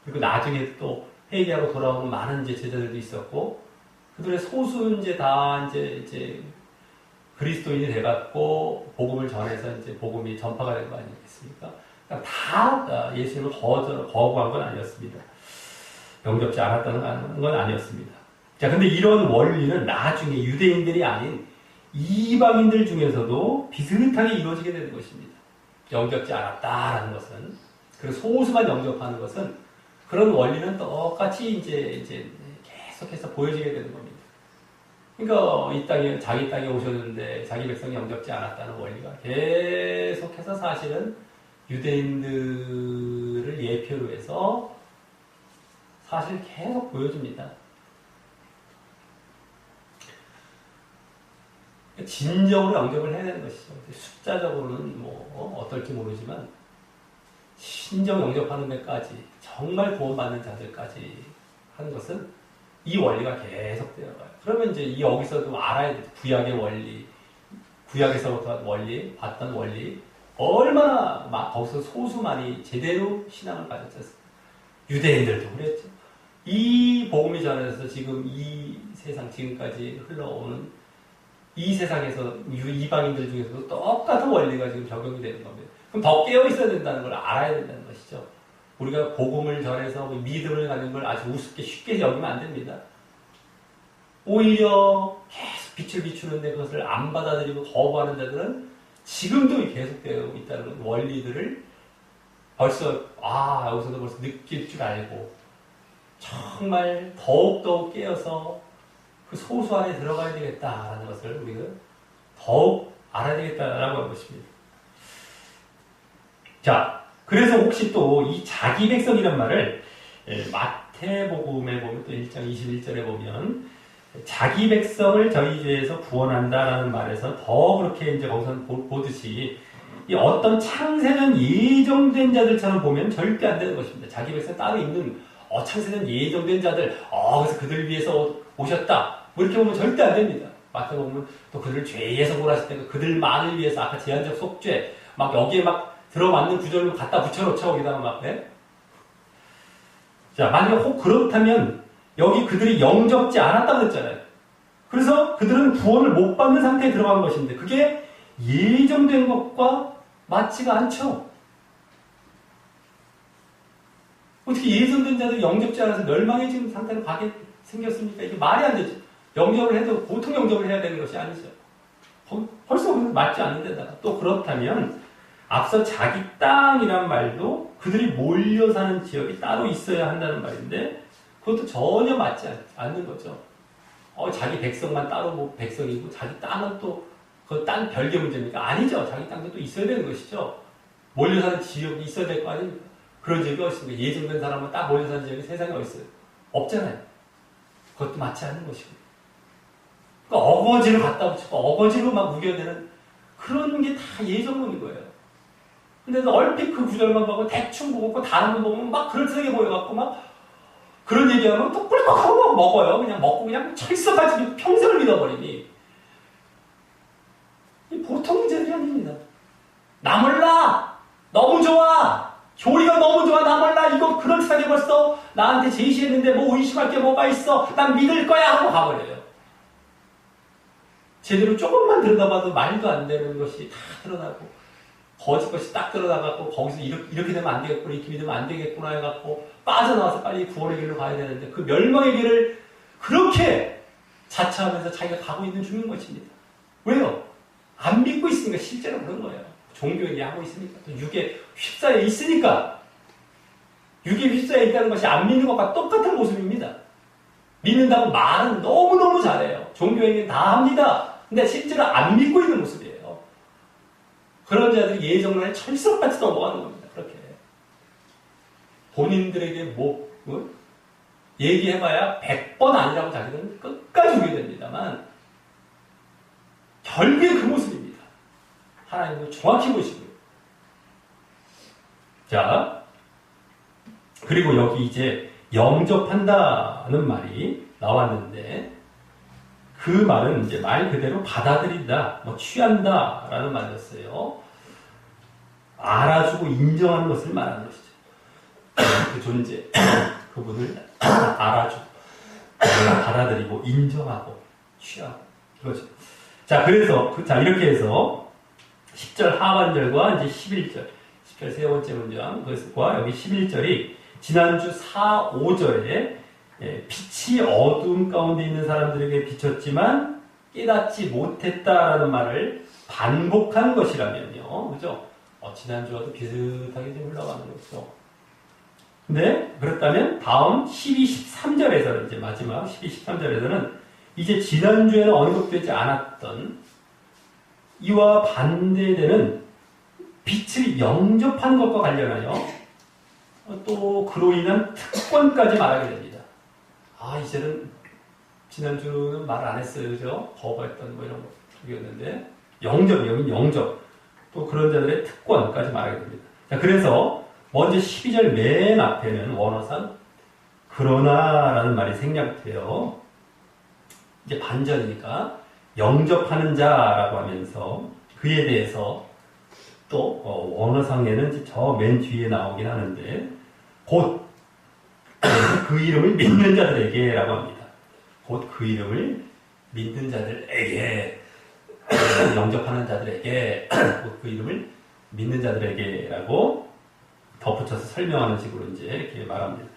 그리고 나중에 또 회개하고 돌아오는 많은 이제 제자들도 있었고 그들의 소수 이제 다 이제 그리스도인이 돼갖고 복음을 전해서 이제 복음이 전파가 된 거 아니겠습니까? 그러니까 다 예수님을 거부한 건 아니었습니다. 영접지 않았다는 건 아니었습니다. 자, 근데 이런 원리는 나중에 유대인들이 아닌 이방인들 중에서도 비슷하게 이루어지게 되는 것입니다. 영접지 않았다라는 것은. 그리고 소수만 영접하는 것은 그런 원리는 똑같이 이제 계속해서 보여지게 되는 겁니다. 그러니까 이 땅에, 자기 땅에 오셨는데 자기 백성이 영접지 않았다는 원리가 계속해서 사실은 유대인들을 예표로 해서 사실 계속 보여줍니다. 진정으로 영접을 해야 되는 것이죠. 숫자적으로는 뭐 어떨지 모르지만 신정 영접하는 데까지 정말 구원받는 자들까지 하는 것은 이 원리가 계속 되어가요. 그러면 이제 여기서도 알아야 돼요. 구약의 원리, 구약에서부터 원리, 봤던 원리 얼마나 거기서 소수만이 제대로 신앙을 가졌지 않습니까? 유대인들도 그랬죠. 이 복음이 전해져서 지금 이 세상 지금까지 흘러오는 이 세상에서 이방인들 중에서도 똑같은 원리가 지금 적용이 되는 겁니다. 그럼 더 깨어 있어야 된다는 걸 알아야 된다는 것이죠. 우리가 복음을 전해서 믿음을 갖는 걸 아주 우습게 쉽게 여기면 안 됩니다. 오히려 계속 빛을 비추는데 그것을 안 받아들이고 거부하는 자들은 지금도 계속되어 있다는 원리들을 벌써 여기서도 벌써 느낄 줄 알고 정말 더욱더욱 깨어서 그 소수 안에 들어가야 되겠다라는 것을 우리가 더욱 알아야 되겠다라고 하는 것입니다. 자, 그래서 혹시 또 이 자기 백성이란 말을 마태복음에 보면 또 1장 21절에 보면 자기 백성을 저희 죄에서 구원한다라는 말에서 더 그렇게 이제 거기서 보듯이 이 어떤 창세전 예정된 자들처럼 보면 절대 안 되는 것입니다. 자기 백성 따로 있는 창세전 예정된 자들 그래서 그들 위해서 오셨다 뭐 이렇게 보면 절대 안 됩니다. 마태복음은 또 그들을 죄에서 구원하실 때 그들만을 위해서 아까 제한적 속죄 막 여기에 막 들어맞는 구절로 갖다 붙여놓죠. 거기다가 막 자, 만약 혹 그렇다면 여기 그들이 영접지 않았다고 했잖아요. 그래서 그들은 구원을 못 받는 상태에 들어간 것인데 그게 예정된 것과 맞지가 않죠. 어떻게 예정된 자들이 영접지 않아서 멸망해지는 상태로 가게 생겼습니까? 이게 말이 안 되죠. 영접을 해도 보통 영접을 해야 되는 것이 아니죠. 벌써 맞지 않는 데다가 또 그렇다면 앞서 자기 땅이란 말도 그들이 몰려 사는 지역이 따로 있어야 한다는 말인데 그것도 전혀 맞지 않는 거죠. 자기 백성만 따로 백성이고 자기 땅은 또 그 땅 별개 문제입니까? 아니죠. 자기 땅도 또 있어야 되는 것이죠. 몰려 사는 지역이 있어야 될 거 아닙니까? 그런 지역이 어디 있습니까? 예정된 사람은 딱 몰려 사는 지역이 세상에 어디 있어요? 없잖아요. 그것도 맞지 않는 것이고. 그러니까 어거지를 갖다 붙이고 어거지로 막 우겨내는 그런 게 다 예정론인 거예요. 근데 얼핏 그 구절만 보고 대충 보고 다른 거 보면 막 그럴듯하게 보여갖고 막 그런 얘기하면 또 꿀꺽하고 막 먹어요. 그냥 먹고 그냥 철석같이 평생을 믿어버리니 이 보통 문제들이 아닙니다. 나 몰라! 너무 좋아! 교리가 너무 좋아! 나 몰라! 이거 그럴듯하게 벌써 나한테 제시했는데 뭐 의심할 게 뭐가 있어? 난 믿을 거야 하고 가버려요. 제대로 조금만 들여다봐도 말도 안 되는 것이 다 드러나고 거짓 것이 딱 드러나갖고 거기서 이렇게 되면 안 되겠구나, 이렇게 믿으면 안 되겠구나 해갖고 빠져나와서 빨리 구원의 길로 가야 되는데 그 멸망의 길을 그렇게 자처하면서 자기가 가고 있는 중인 것입니다. 왜요? 안 믿고 있으니까 실제로 그런 거예요. 종교에 하고 있으니까 또 육에 휩싸여 있으니까 육에 휩싸여 있다는 것이 안 믿는 것과 똑같은 모습입니다. 믿는다고 말은 너무너무 잘해요. 종교에는 다 합니다. 근데 실제로 안 믿고 있는 모습이에요. 그런 자들이 예정론에 철석같이 넘어가는 겁니다. 그렇게 본인들에게 뭐 얘기해봐야 100번 아니라고 자기들은 끝까지 오게 됩니다만 결국에 그 모습입니다. 하나님도 정확히 보시고요. 자, 그리고 여기 이제 영접한다는 말이 나왔는데 그 말은 이제 말 그대로 받아들인다, 뭐 취한다라는 말이었어요. 알아주고 인정하는 것을 말하는 것이죠. 그 존재, 그분을 알아주고 받아들이고 인정하고 취하고 그거죠. 자, 그래서 이렇게 해서 10절 하반절과 이제 11절, 10절 세 번째 문장 그것과 여기 11절이 지난주 4, 5절에 빛이 어두움 가운데 있는 사람들에게 비쳤지만 깨닫지 못했다라는 말을 반복한 것이라면요. 그죠? 지난주와도 비슷하게 좀 흘러가는 거죠. 근데 그렇다면 다음 12, 13절에서는 이제 마지막 12, 13절에서는 이제 지난주에는 언급되지 않았던 이와 반대되는 빛을 영접하는 것과 관련하여 또 그로 인한 특권까지 말하게 됩니다. 이제는 지난주는 말 안 했어요. 그죠? 거부했던 뭐 이런 것이었는데 여기 영접 또 그런 자들의 특권까지 말하게 됩니다. 자, 그래서 먼저 12절 맨 앞에는 원어상 그러나라는 말이 생략돼요. 이제 반전이니까 영접하는 자라고 하면서 그에 대해서 또 원어상에는 저 맨 뒤에 나오긴 하는데 곧 그 이름을 믿는 자들에게 라고 합니다. 곧 그 이름을 믿는 자들에게 영접하는 자들에게 곧 그 이름을 믿는 자들에게 라고 덧붙여서 설명하는 식으로 이제 이렇게 말합니다.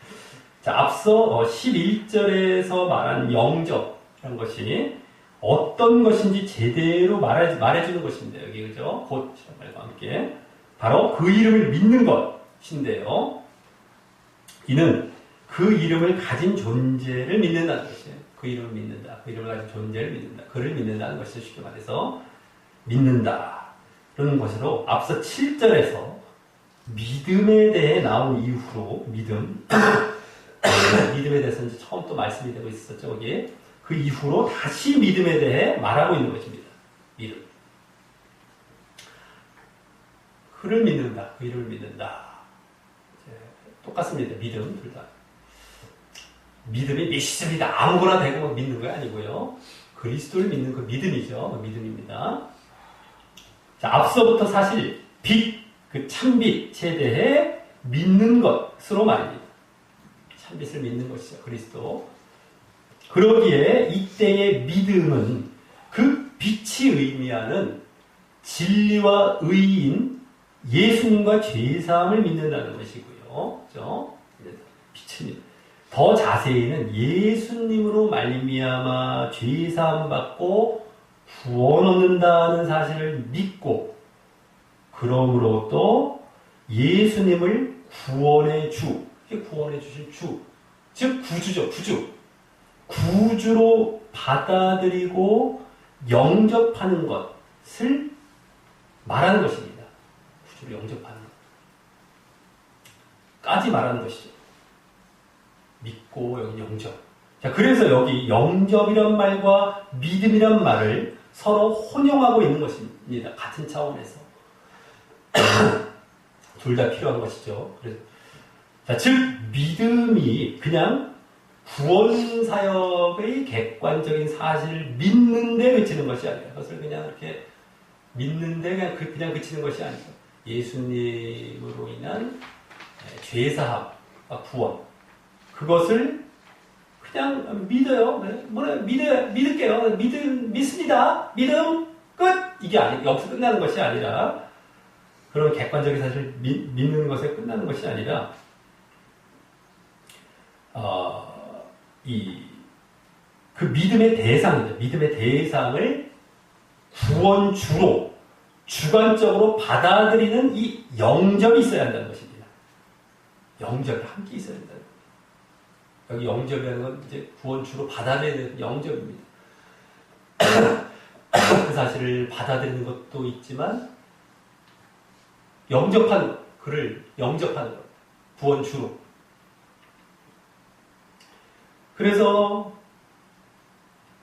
자, 앞서 11절에서 말한 영접이라는 것이 어떤 것인지 제대로 말해주는 것인데 여기 그죠? 곧 말과 함께 바로 그 이름을 믿는 것인데요. 이는 그 이름을 가진 존재를 믿는다는 것이에요. 그 이름을 믿는다. 그 이름을 가진 존재를 믿는다. 그를 믿는다는 것이죠. 쉽게 말해서 믿는다. 그런 것으로 앞서 7절에서 믿음에 대해 나온 이후로 믿음에 대해서 이제 처음 또 말씀이 되고 있었죠. 여기 그 이후로 다시 믿음에 대해 말하고 있는 것입니다. 믿음. 그를 믿는다. 그 이름을 믿는다. 똑같습니다. 믿음 둘 다. 믿음이 믿습니다. 아무거나 되고 믿는 거 아니고요. 그리스도를 믿는 그 믿음이죠. 믿음입니다. 자, 앞서부터 사실 그 참빛에 대해 믿는 것으로 말입니다. 참빛을 믿는 것이죠. 그리스도. 그러기에 이때의 믿음은 그 빛이 의미하는 진리와 의인 예수님과 죄사함을 믿는다는 것이고요. 그렇죠? 빛은 더 자세히는 예수님으로 말미암아 죄사함 받고 구원 얻는다는 사실을 믿고 그러므로 또 예수님을 구원해 주실 주, 즉 구주죠. 구주로 받아들이고 영접하는 것을 말하는 것입니다. 구주로 영접하는 것까지 말하는 것이죠. 믿고 여기 영접. 자, 그래서 여기 영접이란 말과 믿음이란 말을 서로 혼용하고 있는 것입니다. 같은 차원에서. 둘 다 필요한 것이죠. 그래서, 자, 즉 믿음이 그냥 구원 사역의 객관적인 사실을 믿는데 그치는 것이 아니라 그것을 그냥 이렇게 믿는데 그냥 그치는 것이 아니고 예수님으로 인한 죄사함과 구원 그것을 그냥 믿어요. 믿을게요. 믿습니다. 믿음, 끝! 이게 여기서 끝나는 것이 아니라, 그런 객관적인 사실을 믿는 것에 끝나는 것이 아니라, 그 믿음의 대상이죠. 믿음의 대상을 구원주로, 주관적으로 받아들이는 이 영접이 있어야 한다는 것입니다. 영접이 함께 있어야 한다는 거예요. 여기 영접이라는 건 이제 구원주로 받아들이는 영접입니다. 그 사실을 받아들이는 것도 있지만, 영접하는 것, 그를 영접하는 것, 구원주로. 그래서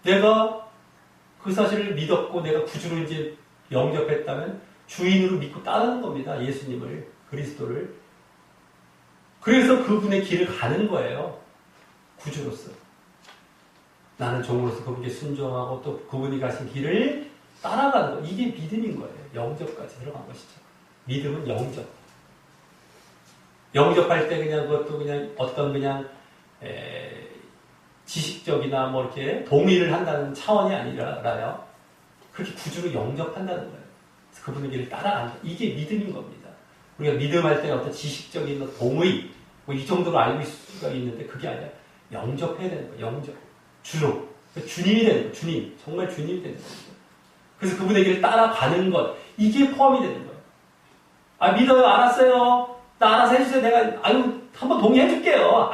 내가 그 사실을 믿었고 내가 구주로 이제 영접했다면 주인으로 믿고 따르는 겁니다. 예수님을, 그리스도를. 그래서 그분의 길을 가는 거예요. 구주로서. 나는 종으로서 그분께 순종하고 또 그분이 가신 길을 따라가는 거. 이게 믿음인 거예요. 영접까지 들어간 것이죠. 믿음은 영접. 영접할 때 그냥 그것도 그냥 어떤 그냥 지식적이나 뭐 이렇게 동의를 한다는 차원이 아니라요. 그렇게 구주로 영접한다는 거예요. 그분의 길을 따라간다. 이게 믿음인 겁니다. 우리가 믿음할 때는 어떤 지식적인 동의, 뭐 이 정도로 알고 있을 수가 있는데 그게 아니라 영접해야 되는 거예요. 영접. 주로. 주님이 되는 거예요. 주님. 정말 주님이 되는 거예요. 그래서 그분의 길을 따라가는 것. 이게 포함이 되는 거예요. 아, 믿어요. 알았어요. 나 알아서 해주세요. 내가, 한번 동의해줄게요.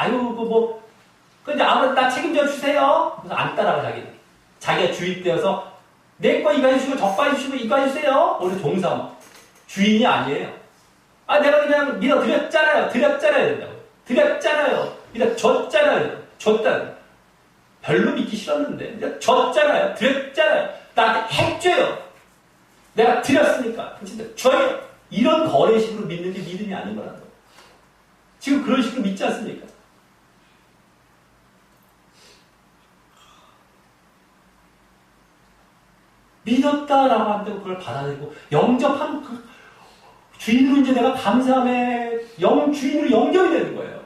근데 아무래도 나 책임져 주세요. 그래서 안 따라가, 자기는. 자기가 주인되어서 내 거 이거 해주시고, 저거 해주시고, 이거 해주세요. 오늘 종사 주인이 아니에요. 아, 내가 그냥 믿어드렸잖아요. 된다고. 드렸잖아요. 믿어줬잖아요. 줬다. 별로 믿기 싫었는데. 줬잖아요. 드렸잖아요. 나한테 해줘요. 내가 드렸으니까. 진짜 줘요. 이런 거래식으로 믿는 게 믿음이 아닌 거라는 거예요. 지금 그런 식으로 믿지 않습니까? 믿었다라고 한다고 그걸 받아들이고 영접한 그 주인으로 이제 내가 감사함에 주인으로 영접이 되는 거예요.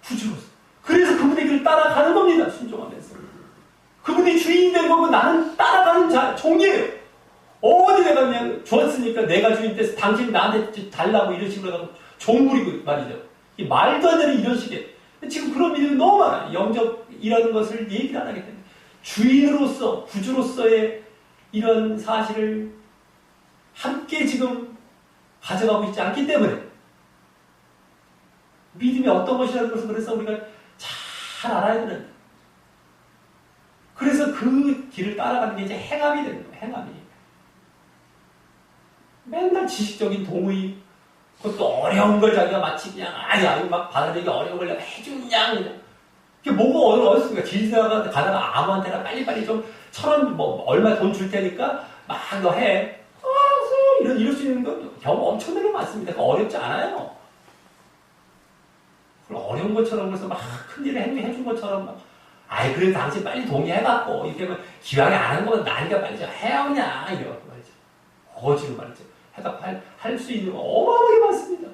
구주로서. 그래서 그분의 길을 따라가는 겁니다. 순종하면서. 그분이 주인이 된 거고 나는 따라가는 종이에요. 어디 내가 그냥 줬으니까 내가 주인 돼서 당신이 나한테 달라고 이런 식으로 하고 종부리고 말이죠. 이 말도 안 되는 이런 식의. 지금 그런 믿음이 너무 많아요. 영접이라는 것을 얘기를 안 하기 때문에. 주인으로서, 구주로서의 이런 사실을 함께 지금 가져가고 있지 않기 때문에 믿음이 어떤 것이라는 것을 그래서 우리가 잘 알아야 되는. 그래서 그 길을 따라가는 게 이제 행함이 되는 거예요. 행함이. 맨날 지식적인 동의, 그것도 어려운 걸 자기가 마치 그냥 막 받아들이기 어려운 걸 내가 해주냐 그냥. 그게 뭐가 어렵습니까? 길 가다가 아무한테나 빨리빨리 좀 1,000원 얼마 돈 줄 테니까 막 너 해. 이럴 수 있는 건 경우 엄청나게 많습니다. 어렵지 않아요. 어려운 것처럼 그래서 막 큰일을 해준 것처럼 막 그래도 당신 빨리 동의해갖고 이렇게 하면 기왕에 안 한 거면 나니까 빨리 좀 해오냐 이래갖고 말이죠. 어지로 말이죠. 해답할 수 있는 거 어마어마하게 많습니다.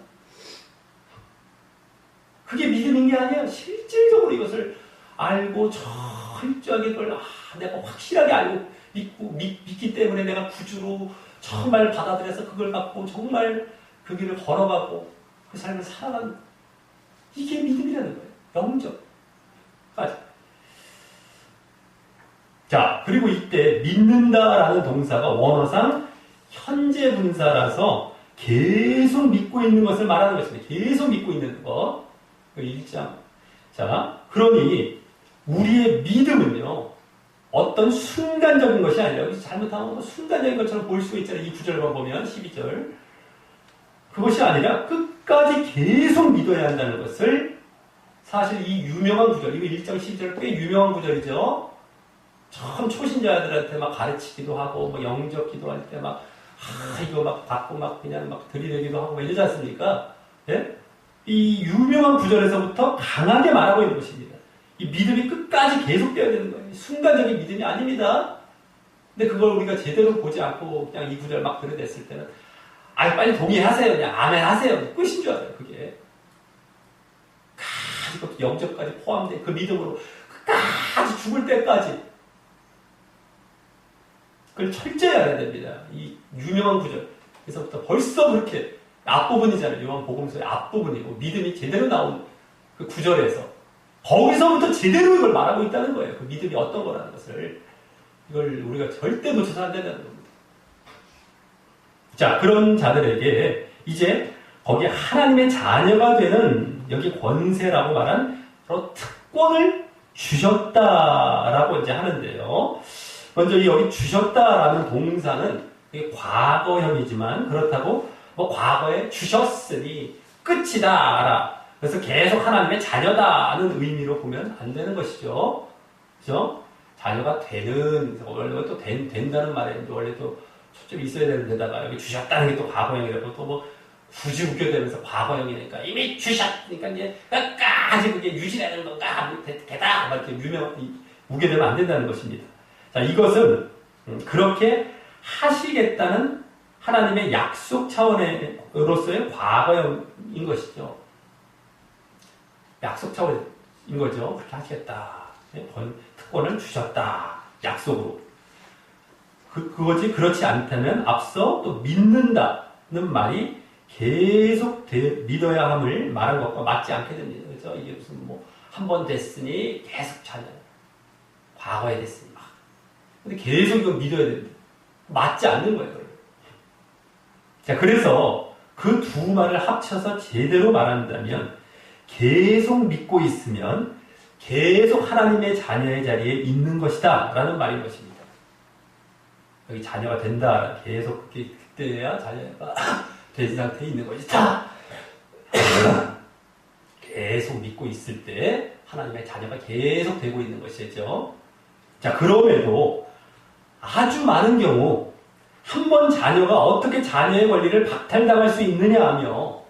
그게 믿음인 게 아니에요. 실질적으로 이것을 알고 철저하게 그걸 내가 확실하게 알고 믿기 때문에 내가 구주로 정말 받아들여서 그걸 갖고 정말 그 길을 걸어가고 그 삶을 살아가는 이게 믿음이라는 거예요. 영접까지. 자, 그리고 이때 믿는다라는 동사가 원어상 현재 분사라서 계속 믿고 있는 것을 말하는 것입니다. 계속 믿고 있는 것. 1장. 자, 그러니 우리의 믿음은요. 어떤 순간적인 것이 아니라 여기서 잘못하면 뭐 순간적인 것처럼 보일 수가 있잖아요. 이 구절만 보면 12절. 그것이 아니라 끝까지 계속 믿어야 한다는 것을 사실 이 유명한 구절, 이거 1장 12절 꽤 유명한 구절이죠. 처음 초신자들한테 막 가르치기도 하고 뭐 영접 기도할 때 막 이거 막 받고 막 그냥 막 들이대기도 하고 이러지 않습니까? 예? 이 유명한 구절에서부터 강하게 말하고 있는 것입니다. 이 믿음이 끝까지 계속되어야 되는 거예요. 순간적인 믿음이 아닙니다. 근데 그걸 우리가 제대로 보지 않고 그냥 이 구절 막 들여댔을 때는 빨리 동의하세요. 그냥 아멘 하세요. 끝인 줄 알아요. 그게. 끝까지, 그것도 영접까지 포함된 그 믿음으로 끝까지 죽을 때까지 그걸 철저히 알아야 됩니다. 이 유명한 구절. 그래서부터 벌써 그렇게 앞부분이잖아요. 요한 복음서의 앞부분이고 믿음이 제대로 나온 그 구절에서 거기서부터 제대로 이걸 말하고 있다는 거예요. 그 믿음이 어떤 거라는 것을. 이걸 우리가 절대 놓쳐서 안 된다는 겁니다. 자, 그런 자들에게 이제 거기에 하나님의 자녀가 되는 여기 권세라고 말한 바로 특권을 주셨다라고 이제 하는데요. 먼저 여기 주셨다라는 동사는 과거형이지만 그렇다고 뭐 과거에 주셨으니 끝이다 알아. 그래서 계속 하나님의 자녀다는 의미로 보면 안 되는 것이죠. 그죠? 자녀가 되는, 원래 또 된다는 말에 원래 또 초점이 있어야 되는 데다가 여기 주셨다는 게 또 과거형이라고 또 뭐 굳이 웃겨대면서 과거형이니까 이미 주셨으니까 이제 끝까지 그게 유지되는 건가? 되다! 막 이렇게 우겨대면 안 된다는 것입니다. 자, 이것은 그렇게 하시겠다는 하나님의 약속 차원으로서의 과거형인 것이죠. 약속 차원인 거죠. 그렇게 하시겠다. 특권을 주셨다. 약속으로. 그거지 그렇지 않다면 앞서 또 믿는다는 말이 계속 믿어야 함을 말한 것과 맞지 않게 됩니다. 그렇죠? 이게 무슨 뭐 한 번 됐으니 계속 자녀. 과거에 됐으니 막. 근데 계속 이거 믿어야 됩니다. 맞지 않는 거예요. 자, 그래서 그 두 말을 합쳐서 제대로 말한다면 계속 믿고 있으면 계속 하나님의 자녀의 자리에 있는 것이다 라는 말인 것입니다. 여기 자녀가 된다. 계속 그때야 자녀가 된 상태에 있는 것이다. 계속 믿고 있을 때 하나님의 자녀가 계속 되고 있는 것이죠. 자, 그럼에도 아주 많은 경우 한 번 자녀가 어떻게 자녀의 권리를 박탈당할 수 있느냐 하며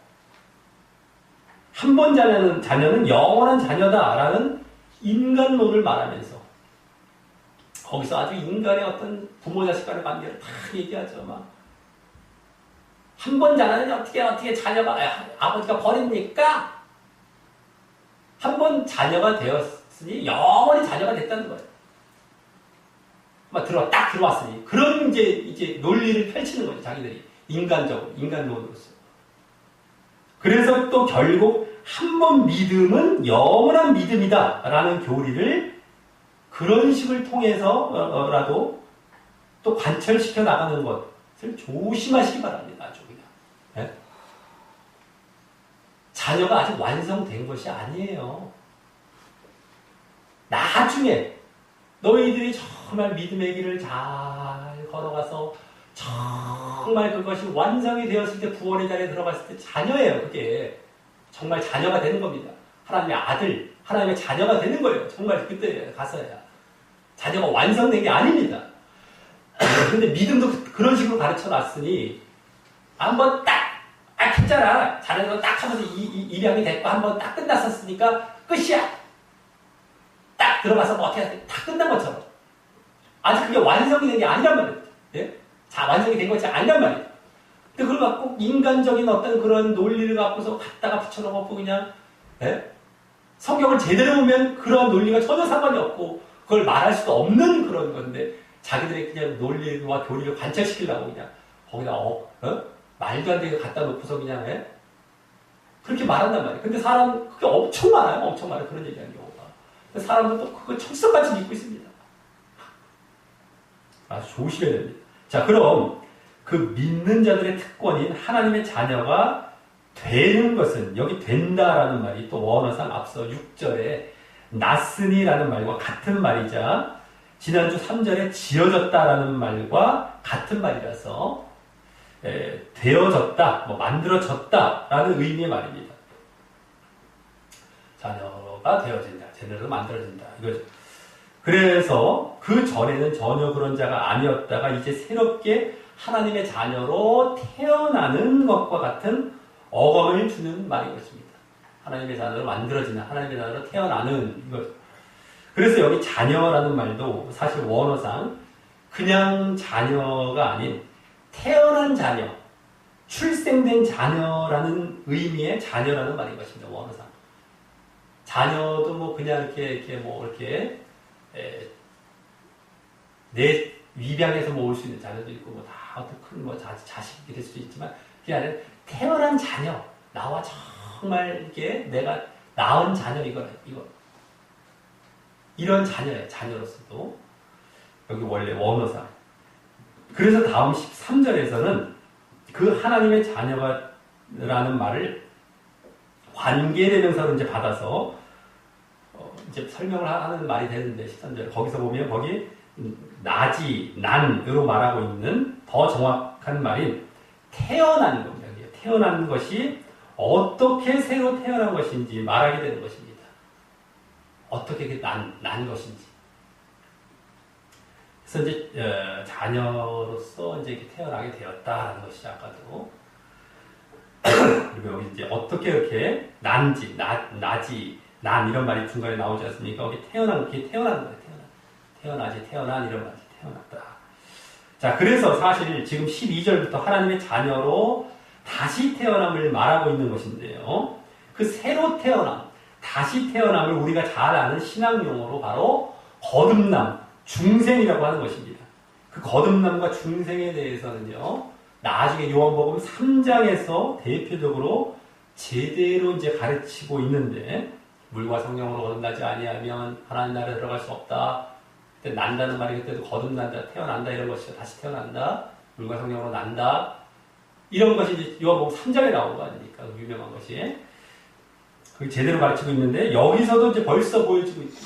한 번 자녀는 영원한 자녀다라는 인간론을 말하면서 거기서 아주 인간의 어떤 부모 자식 간의 관계를 다 얘기하죠. 막 한 번 자녀는 어떻게 자녀가 아버지가 버립니까? 한 번 자녀가 되었으니 영원히 자녀가 됐다는 거예요. 막 딱 들어왔으니 그런 이제 논리를 펼치는 거죠. 자기들이 인간론으로서. 그래서 또 결국 한 번 믿음은 영원한 믿음이다라는 교리를 그런 식을 통해서라도 또 관철시켜 나가는 것을 조심하시기 바랍니다. 아주 그냥. 네? 자녀가 아직 완성된 것이 아니에요. 나중에 너희들이 정말 믿음의 길을 잘 걸어가서 정말 그것이 완성이 되었을 때 구원의 자리에 들어갔을 때 자녀예요. 그게 정말 자녀가 되는 겁니다. 하나님의 아들, 하나님의 자녀가 되는 거예요. 정말 그때 가서야. 자녀가 완성된 게 아닙니다. 근데 믿음도 그런 식으로 가르쳐 놨으니 한번 했잖아. 자녀가 딱 하면서 입양이 됐고 한번 딱 끝났었으니까 끝이야. 딱 들어가서 뭐 어떻게 다 끝난 것처럼. 아직 그게 완성이 된 게 아니란 말이에요. 예? 자, 완성이 된 것이 아니란 말이에요. 근데 그걸 갖고 인간적인 어떤 그런 논리를 갖고서 갖다가 붙여놓고 그냥, 예? 성경을 제대로 보면 그런 논리가 전혀 상관이 없고, 그걸 말할 수도 없는 그런 건데, 자기들의 그냥 논리와 교리를 관철시키려고 그냥, 거기다, 말도 안 되게 갖다 놓고서 그냥, 예? 그렇게 말한단 말이에요. 근데 그게 엄청 많아요. 엄청 많아요. 그런 얘기하는 경우가. 사람은 또 그걸 철석같이 믿고 있습니다. 아주 조심해야 됩니다. 자, 그럼 그 믿는 자들의 특권인 하나님의 자녀가 되는 것은 여기 된다라는 말이 또 원어상 앞서 6절에 났으니라는 말과 같은 말이자 지난주 3절에 지어졌다라는 말과 같은 말이라서 되어졌다, 만들어졌다라는 의미의 말입니다. 자녀가 되어진다, 제대로 만들어진다 이거죠. 그래서 그 전에는 전혀 그런 자가 아니었다가 이제 새롭게 하나님의 자녀로 태어나는 것과 같은 어감을 주는 말인 것입니다. 하나님의 자녀로 만들어지는, 하나님의 자녀로 태어나는 이거죠. 그래서 여기 자녀라는 말도 사실 원어상 그냥 자녀가 아닌 태어난 자녀, 출생된 자녀라는 의미의 자녀라는 말인 것입니다. 원어상. 자녀도 뭐 그냥 내 위량에서 모을 수 있는 자녀도 있고 뭐 다 어떤 큰 뭐 자식이 될 수도 있지만 그게 아니라 태어난 자녀, 나와 정말 이게 내가 낳은 자녀 이거 이런 자녀예요. 자녀로서도 여기 원래 원어상. 그래서 다음 13절에서는 그 하나님의 자녀가라는 말을 관계대명사로 이제 받아서 이제 설명을 하는 말이 되는데 13절 거기서 보면 거기 나지 난으로 말하고 있는 더 정확한 말인 태어난 겁니다. 태어난 것이 어떻게 새로 태어난 것인지 말하게 되는 것입니다. 어떻게 난 것인지. 그래서 이제 자녀로서 이제 태어나게 되었다라는 것이 아까도 그리고 여기 이제 어떻게 이렇게 난지 난 이런 말이 중간에 나오지 않습니까? 거기 태어난 거예요. 태어나지 태어난 이런 말이 태어났다. 자, 그래서 사실 지금 12절부터 하나님의 자녀로 다시 태어남을 말하고 있는 것인데요. 그 새로 태어남, 다시 태어남을 우리가 잘 아는 신학 용어로 바로 거듭남, 중생이라고 하는 것입니다. 그 거듭남과 중생에 대해서는요, 나중에 요한복음 3장에서 대표적으로 제대로 이제 가르치고 있는데, 물과 성령으로 거듭나지 아니하면 하나님 나라에 들어갈 수 없다. 그때 난다는 말이 그때도 거듭난다, 태어난다 이런 것이죠. 다시 태어난다, 물과 성령으로 난다. 이런 것이 이제 요한복음 3장에 나온 거 아닙니까? 유명한 것이. 그게 제대로 가르치고 있는데 여기서도 이제 벌써 보여지고 있고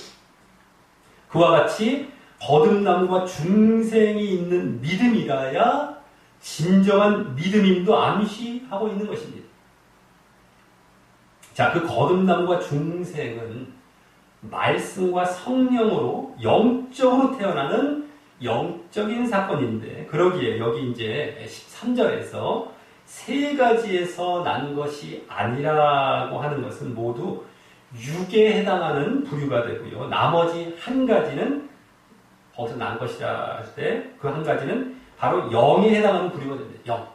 그와 같이 거듭남과 중생이 있는 믿음이라야 진정한 믿음임도 암시하고 있는 것입니다. 자, 그 거듭남과 중생은 말씀과 성령으로 영적으로 태어나는 영적인 사건인데 그러기에 여기 이제 13절에서 세 가지에서 난 것이 아니라고 하는 것은 모두 육에 해당하는 부류가 되고요. 나머지 한 가지는 거기서 난 것이라 할 때 그 한 가지는 바로 영에 해당하는 부류가 됩니다.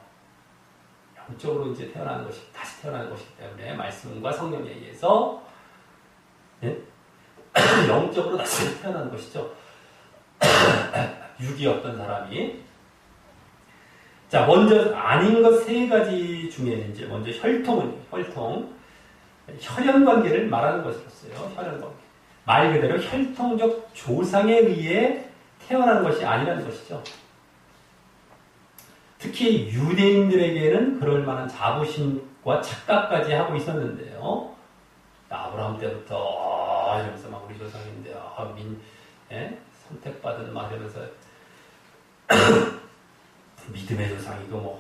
영적으로 이제 태어나는 것이 다시 태어나는 것이기 때문에 말씀과 성령에 의해서 영적으로 다시 태어나는 것이죠. 육이 어떤 사람이 자 먼저 아닌 것 세 가지 중에 이제 먼저 혈통 혈연 관계를 말하는 것이었어요. 혈연 관계 말 그대로 혈통적 조상에 의해 태어난 것이 아니라는 것이죠. 특히 유대인들에게는 그럴 만한 자부심과 착각까지 하고 있었는데요. 아브라함 때부터 이러면서 막 우리 조상인데 선택받은 막 이러면서 믿음의 조상이고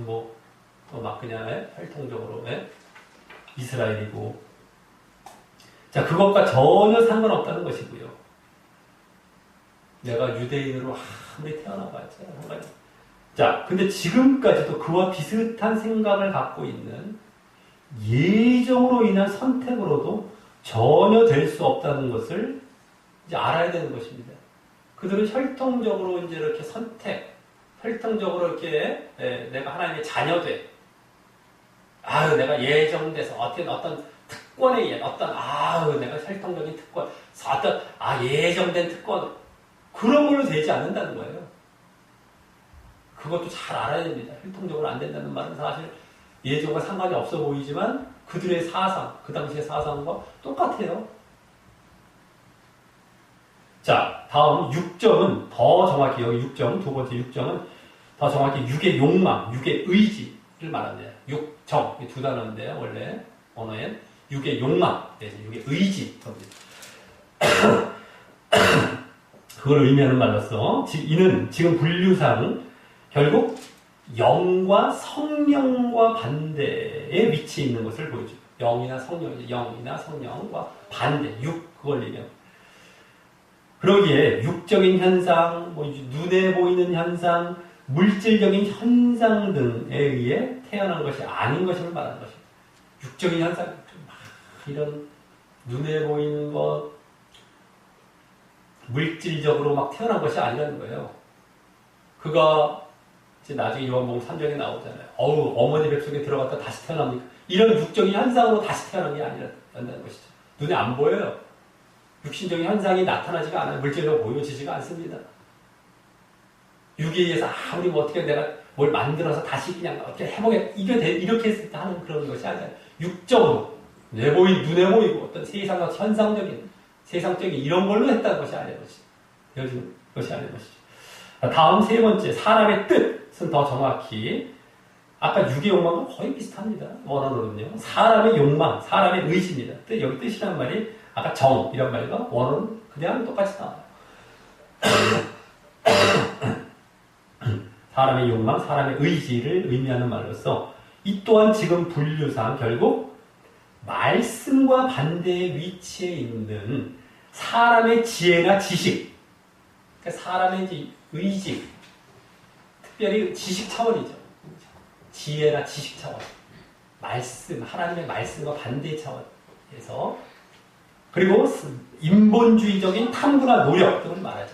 또 막 그냥 혈통적으로 이스라엘이고 자 그것과 전혀 상관없다는 것이고요. 내가 유대인으로 아무리 태어나봤자 자 근데 지금까지도 그와 비슷한 생각을 갖고 있는 예정으로 인한 선택으로도 전혀 될 수 없다는 것을 이제 알아야 되는 것입니다. 그들은 혈통적으로 이제 이렇게 혈통적으로 이렇게 내가 하나님의 자녀돼. 내가 예정돼서 어떤 특권에 의해 내가 혈통적인 특권, 예정된 특권 그런 걸로 되지 않는다는 거예요. 그것도 잘 알아야 됩니다. 혈통적으로 안 된다는 말은 사실 예정과 상관이 없어 보이지만 그들의 사상, 그 당시의 사상과 똑같아요. 자, 다음 6점은 더 정확히 여기 6점, 두 번째 6점은 더 정확히 육의 욕망, 육의 의지를 말합니다. 육정, 이 두 단어인데요. 원래 언어엔 육의 욕망, 육의 의지 겁니다. 그걸 의미하는 말로서 이는 지금 분류상 결국 영과 성령과 반대에 위치해 있는 것을 보여줍니다. 영이나 성령과 반대, 그걸 얘기합니다. 그러기에 육적인 현상, 눈에 보이는 현상, 물질적인 현상 등에 의해 태어난 것이 아닌 것을 말하는 것입니다. 육적인 현상, 이런 눈에 보이는 것, 물질적으로 막 태어난 것이 아니라는 거예요. 그가 이제 나중에 요한복음 3장에 나오잖아요. 어머니 뱃속에 들어갔다 다시 태어납니까? 이런 육적인 현상으로 다시 태어난 게 아니라는 것이죠. 눈에 안 보여요. 육신적인 현상이 나타나지가 않아요. 물질로 보여지지가 않습니다. 육에 의해서 아무리 뭐 어떻게 내가 뭘 만들어서 다시 그냥 어떻게 해보겠다. 이렇게 했을 때 하는 그런 것이 아니라 육적으로 눈에 보이고 어떤 세상적인 이런 걸로 했다는 것이 아닌 것이죠. 여지는 것이 아닌 것이죠. 다음 세 번째, 사람의 뜻은 더 정확히 아까 육의 욕망과 거의 비슷합니다. 원어로는요. 사람의 욕망, 사람의 의지입니다. 여기 뜻이란 말이 아까 정 이런 말과 원어는 그냥 똑같이 나와요. 사람의 욕망, 사람의 의지를 의미하는 말로서 이 또한 지금 분류상 결국 말씀과 반대의 위치에 있는 사람의 지혜나 지식, 그러니까 사람의 이제 의지, 특별히 지식 차원이죠. 지혜나 지식 차원, 말씀, 하나님의 말씀과 반대의 차원에서 그리고 인본주의적인 탐구나 노력 등을 말하죠.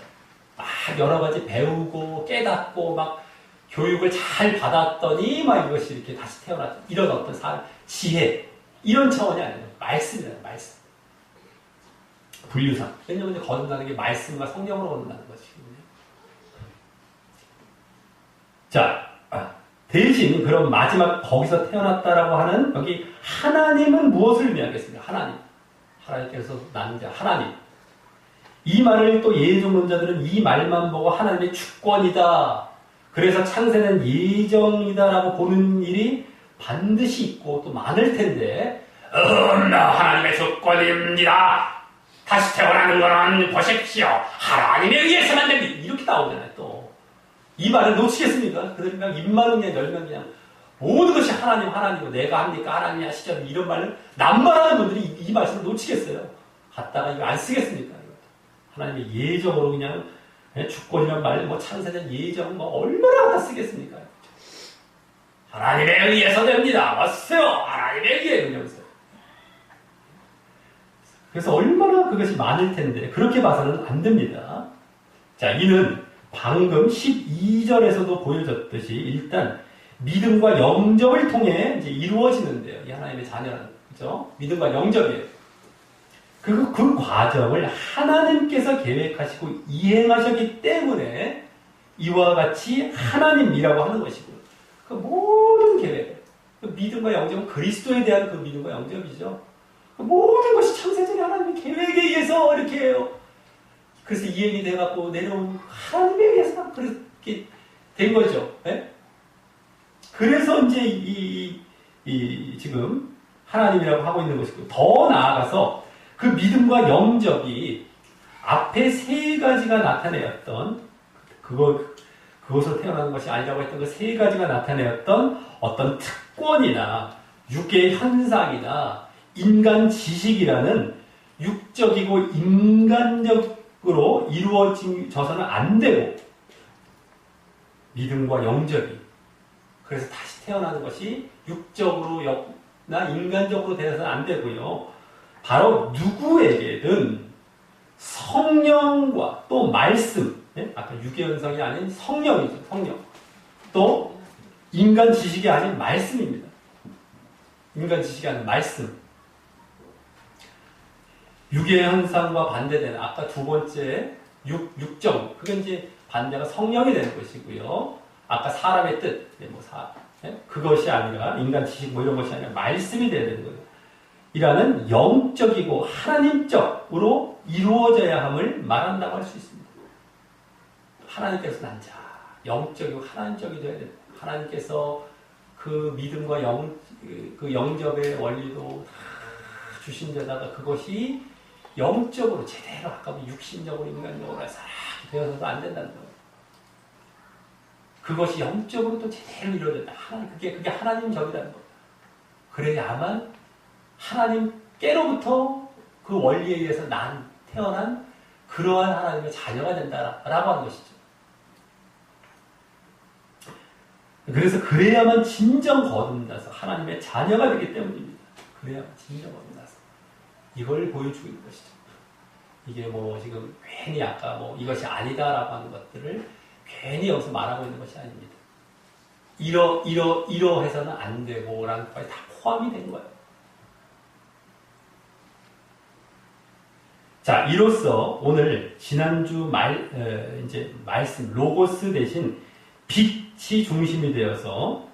막 여러 가지 배우고 깨닫고 막 교육을 잘 받았더니 막 이것이 이렇게 다시 태어났다. 이런 어떤 지혜 이런 차원이 아니에요. 말씀이라는 말씀. 분류상. 왜냐하면 거듭나는 게 말씀과 성령으로 거듭나는 것이거든요. 자, 대신 그럼 마지막 거기서 태어났다라고 하는 여기 하나님은 무엇을 의미하겠습니까? 하나님께서 난 자, 하나님. 이 말을 또 예종론자들은 이 말만 보고 하나님의 주권이다. 그래서 창세는 예정이다라고 보는 일이 반드시 있고 또 많을 텐데, 하나님의 주권입니다. 다시 태어나는 거는 보십시오. 하나님에 의해서만 됩니다. 이렇게 나오잖아요, 또. 이 말을 놓치겠습니까? 그들이 그냥 입만은 그냥 열면 그냥 모든 것이 하나님이고 내가 합니까? 하나님이 하시죠. 이런 말을 남발하는 분들이 이 말씀을 놓치겠어요. 갖다가 이거 안 쓰겠습니까? 하나님의 예정으로 그냥 주권이란 말, 뭐 창세된 예정, 뭐 얼마나 갖다 쓰겠습니까? 하나님에 의해서 됩니다. 왔어요. 하나님에 의해 그러면서. 그래서 얼마나 그것이 많을 텐데 그렇게 봐서는 안 됩니다. 자, 이는 방금 12절에서도 보여줬듯이 일단 믿음과 영접을 통해 이제 이루어지는데요. 이 하나님의 자녀라는 거죠. 믿음과 영접이에요. 그 과정을 하나님께서 계획하시고 이행하셨기 때문에 이와 같이 하나님이라고 하는 것이고요. 그 모든 계획, 그 믿음과 영접은 그리스도에 대한 그 믿음과 영접이죠. 그 모든 것이 창세전에 하나님의 계획에 의해서 이렇게 해요. 그래서 이행이 돼갖고 내려온 하나님에 의해서 그렇게 된 거죠. 네? 그래서 이제 지금 하나님이라고 하고 있는 것이고, 더 나아가서 그 믿음과 영접이 앞에 세 가지가 나타내었던 그것으로 태어난 것이 아니라고 했던 그 세 가지가 나타내었던 어떤 특권이나 육의 현상이나 인간 지식이라는 육적이고 인간적으로 이루어져서는 안 되고 믿음과 영접이 그래서 다시 태어나는 것이 육적으로나 인간적으로 되어서는 안 되고요. 바로 누구에게든 성령과 또 말씀, 아까 육의 현상이 아닌 성령이죠. 성령. 또 인간 지식이 아닌 말씀입니다. 인간 지식이 아닌 말씀. 육의 현상과 반대되는 아까 두 번째 육정. 그게 이제 반대가 성령이 되는 것이고요. 아까 사람의 뜻, 그것이 아니라 인간 지식 뭐 이런 것이 아니라 말씀이 되어야 되는 거예요. 이라는 영적이고 하나님적으로 이루어져야 함을 말한다고 할 수 있습니다. 하나님께서 난 자, 영적이고 하나님적이 되어야 됩니다. 하나님께서 그 믿음과 그 영접의 원리도 다 주신 데다가 그것이 영적으로 제대로 아까 육신적으로 인간적으로 해서 되어서도 안 된다는 거예요. 그것이 영적으로 또 제대로 이루어졌다. 그게 하나님적이라는 거예요. 그래야만 하나님께로부터 그 원리에 의해서 태어난 그러한 하나님의 자녀가 된다라고 하는 것이죠. 그래서 그래야만 진정 거듭나서 하나님의 자녀가 되기 때문입니다. 그래야만 진정 거듭나서 이걸 보여주고 있는 것이죠. 이게 뭐 지금 괜히 아까 뭐 이것이 아니다라고 하는 것들을 괜히 여기서 말하고 있는 것이 아닙니다. 이러해서는 안 되고 라는 것까지 다 포함이 된 거예요. 자, 이로써 오늘 지난주 이제 말씀, 로고스 대신 빛이 중심이 되어서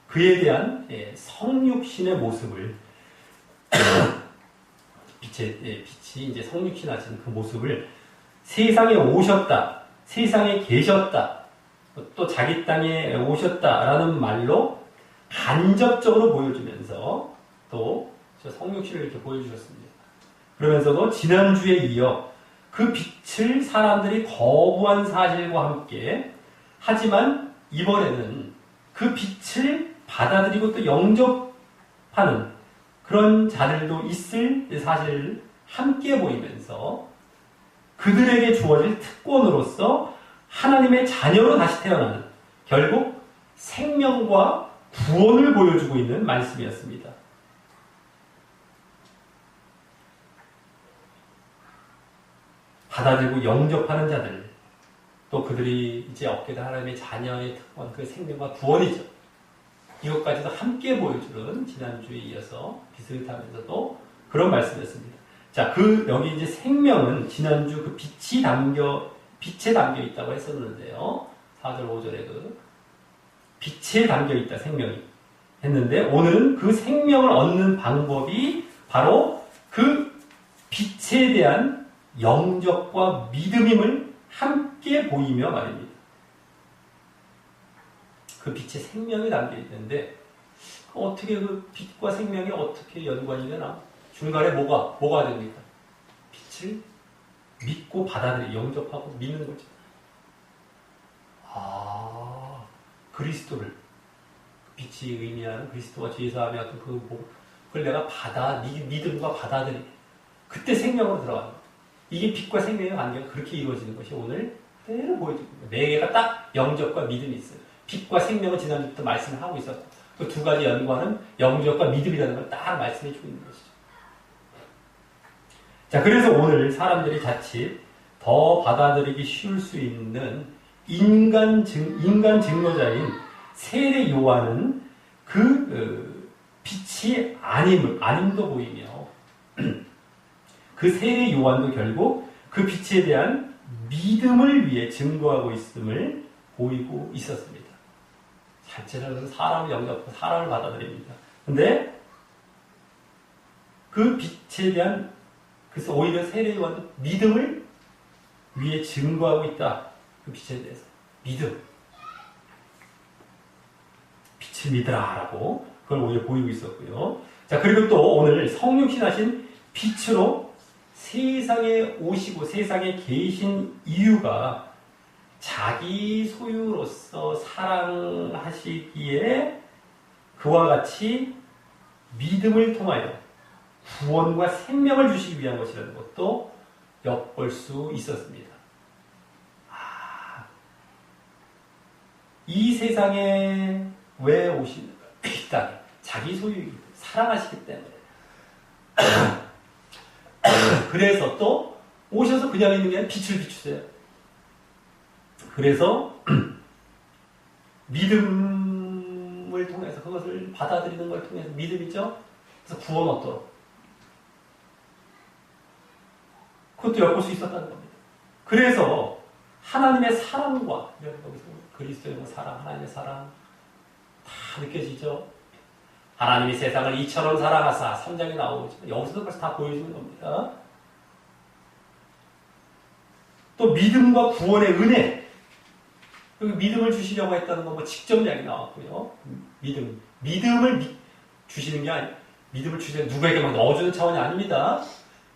그에 대한 성육신의 모습을 빛이 이제 성육신 하신 그 모습을 세상에 오셨다, 세상에 계셨다, 또 자기 땅에 오셨다라는 말로 간접적으로 보여주면서 또 성육신을 이렇게 보여주셨습니다. 그러면서도 지난주에 이어 그 빛을 사람들이 거부한 사실과 함께 하지만 이번에는 그 빛을 받아들이고 또 영접하는 그런 자들도 있을 사실을 함께 보이면서 그들에게 주어질 특권으로서 하나님의 자녀로 다시 태어나는 결국 생명과 구원을 보여주고 있는 말씀이었습니다. 받아들이고 영접하는 자들, 또 그들이 이제 얻게 될 하나님의 자녀의 특권, 그 생명과 구원이죠. 이것까지도 함께 보여주는 지난주에 이어서 비슷하면서도 그런 말씀이었습니다. 자, 여기 이제 생명은 지난주 그 빛에 담겨 있다고 했었는데요. 4절, 5절에 그 빛에 담겨 있다, 생명이. 했는데, 오늘은 그 생명을 얻는 방법이 바로 그 빛에 대한 영접과 믿음임을 함께 보이며 말입니다. 그 빛에 생명이 담겨 있는데, 어떻게 그 빛과 생명이 어떻게 연관이 되나? 중간에 뭐가 됩니까? 빛을 믿고 영접하고 믿는 거죠. 그리스도를, 빛이 의미하는 그리스도와 죄사함의 어떤 그걸 내가 믿음과 받아들이게. 그때 생명으로 들어가는 거예요. 이게 빛과 생명의 관계가 그렇게 이루어지는 것이 오늘 그대로 보여주고 있습니다. 네 개가 딱 영접과 믿음이 있어요. 빛과 생명은 지난주부터 말씀을 하고 있었고, 그 두 가지 연관은 영접과 믿음이라는 걸 딱 말씀해 주고 있는 것이죠. 자, 그래서 오늘 사람들이 자칫 더 받아들이기 쉬울 수 있는 인간 증거자인 세례 요한은 그 빛이 아님도 보이며 그 세례 요한도 결국 그 빛에 대한 믿음을 위해 증거하고 있음을 보이고 있었습니다. 자체는 사람을 영접하고 사람을 받아들입니다. 근데 그 빛에 대한, 그래서 오히려 세례 요한도 믿음을 위해 증거하고 있다. 그 빛에 대해서. 믿음. 빛을 믿으라 라고 그걸 오히려 보이고 있었고요. 자, 그리고 또 오늘 성육신하신 빛으로 세상에 오시고 세상에 계신 이유가 자기 소유로서 사랑하시기에 그와 같이 믿음을 통하여 구원과 생명을 주시기 위한 것이라는 것도 엿볼 수 있었습니다. 이 세상에 왜 오시는가? 이 땅에 자기 소유이기 때문에, 사랑하시기 때문에. 그래서 또 오셔서 그냥 있는 게 아니라 빛을 비추세요. 그래서 믿음을 통해서, 그것을 받아들이는 걸 통해서, 믿음이죠? 그래서 구원 얻도록. 그것도 엿볼 수 있었다는 겁니다. 그래서 하나님의 사랑과, 여기서 그리스도의 사랑, 하나님의 사랑 다 느껴지죠? 하나님이 세상을 이처럼 사랑하사 3장에 나오죠. 여기서도 벌써 다 보여주는 겁니다. 또 믿음과 구원의 은혜, 여기 믿음을 주시려고 했다는 건 직접 이야기 나왔고요. 믿음을 주시는 게 아니에요. 믿음을 주시는 누구에게 막 넣어주는 차원이 아닙니다.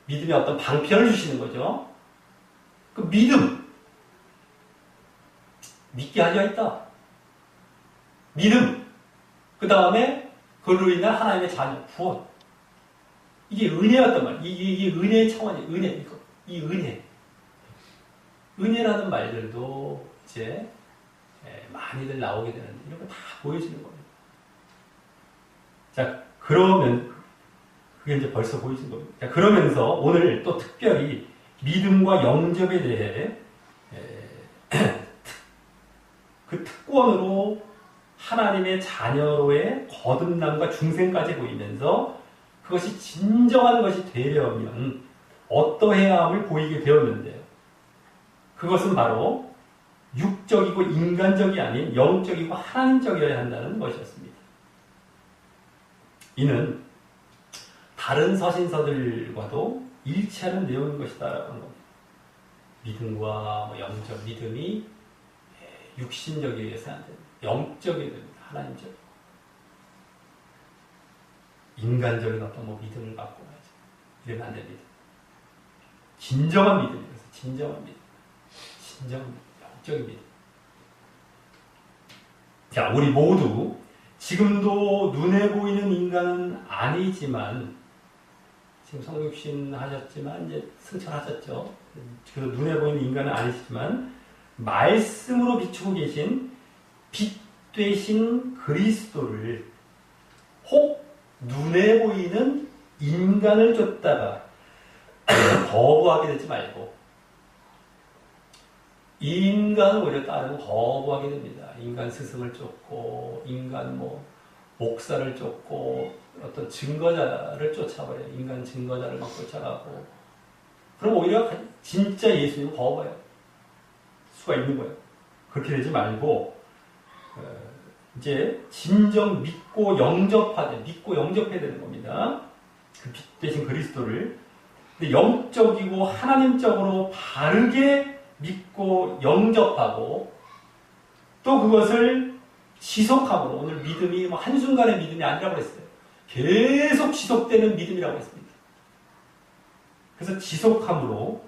믿음의 어떤 방편을 주시는 거죠. 그 믿게 하려 했다. 믿음. 그 다음에 그걸로 인한 하나님의 자녀, 구원. 이게 은혜였단 말이에요. 이게 은혜의 차원이에요. 은혜. 이 은혜. 은혜라는 말들도 이제 많이들 나오게 되는데 이런 거 다 보여지는 겁니다. 자, 그러면 그게 이제 벌써 보여진 겁니다. 자, 그러면서 오늘 또 특별히 믿음과 영접에 대해 그 특권으로 하나님의 자녀로의 거듭남과 중생까지 보이면서 그것이 진정한 것이 되려면 어떠해야 함을 보이게 되었는데요. 그것은 바로 육적이고 인간적이 아닌 영적이고 하나님적이어야 한다는 것이었습니다. 이는 다른 서신서들과도 일치하는 내용인 것이다라고 하는 겁니다. 믿음과 영적, 믿음이 육신적이어서 안 됩니다. 영적이어야 됩니다. 하나님적. 인간적인 어떤 믿음을 갖고 가야죠. 이러면 안 됩니다. 진정한 믿음이라서 진정한 믿음. 진정한 믿음. 영적인 믿음. 자, 우리 모두 지금도 눈에 보이는 인간은 아니지만 지금 성육신 하셨지만 이제 승천하셨죠. 그래서 눈에 보이는 인간은 아니시지만 말씀으로 비추고 계신 빛 되신 그리스도를 혹 눈에 보이는 인간을 쫓다가 거부하게 되지 말고 인간을 오히려 따르면 거부하게 됩니다. 인간 스승을 쫓고 인간 목사를 쫓고 어떤 증거자를 쫓아버려요. 인간 증거자를 막 쫓아가고 그럼 오히려 진짜 예수님을 거부해요. 수가 있는 거예요. 그렇게 되지 말고 이제 진정 믿고 영접해야 되는 겁니다. 그 빛 대신 그리스도를. 근데 영적이고 하나님적으로 바르게 믿고 영접하고 또 그것을 지속함으로 오늘 믿음이 한순간의 믿음이 아니라고 했어요. 계속 지속되는 믿음이라고 했습니다. 그래서 지속함으로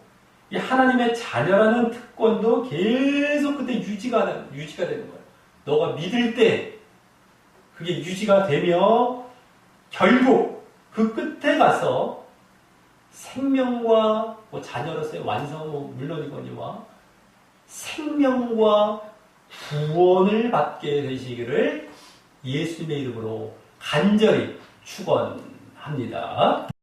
이 하나님의 자녀라는 특권도 계속 그때 유지가 되는 거예요. 너가 믿을 때 그게 유지가 되며 결국 그 끝에 가서 생명과 자녀로서의 완성은 물론이거니와 생명과 구원을 받게 되시기를 예수님의 이름으로 간절히 축원합니다.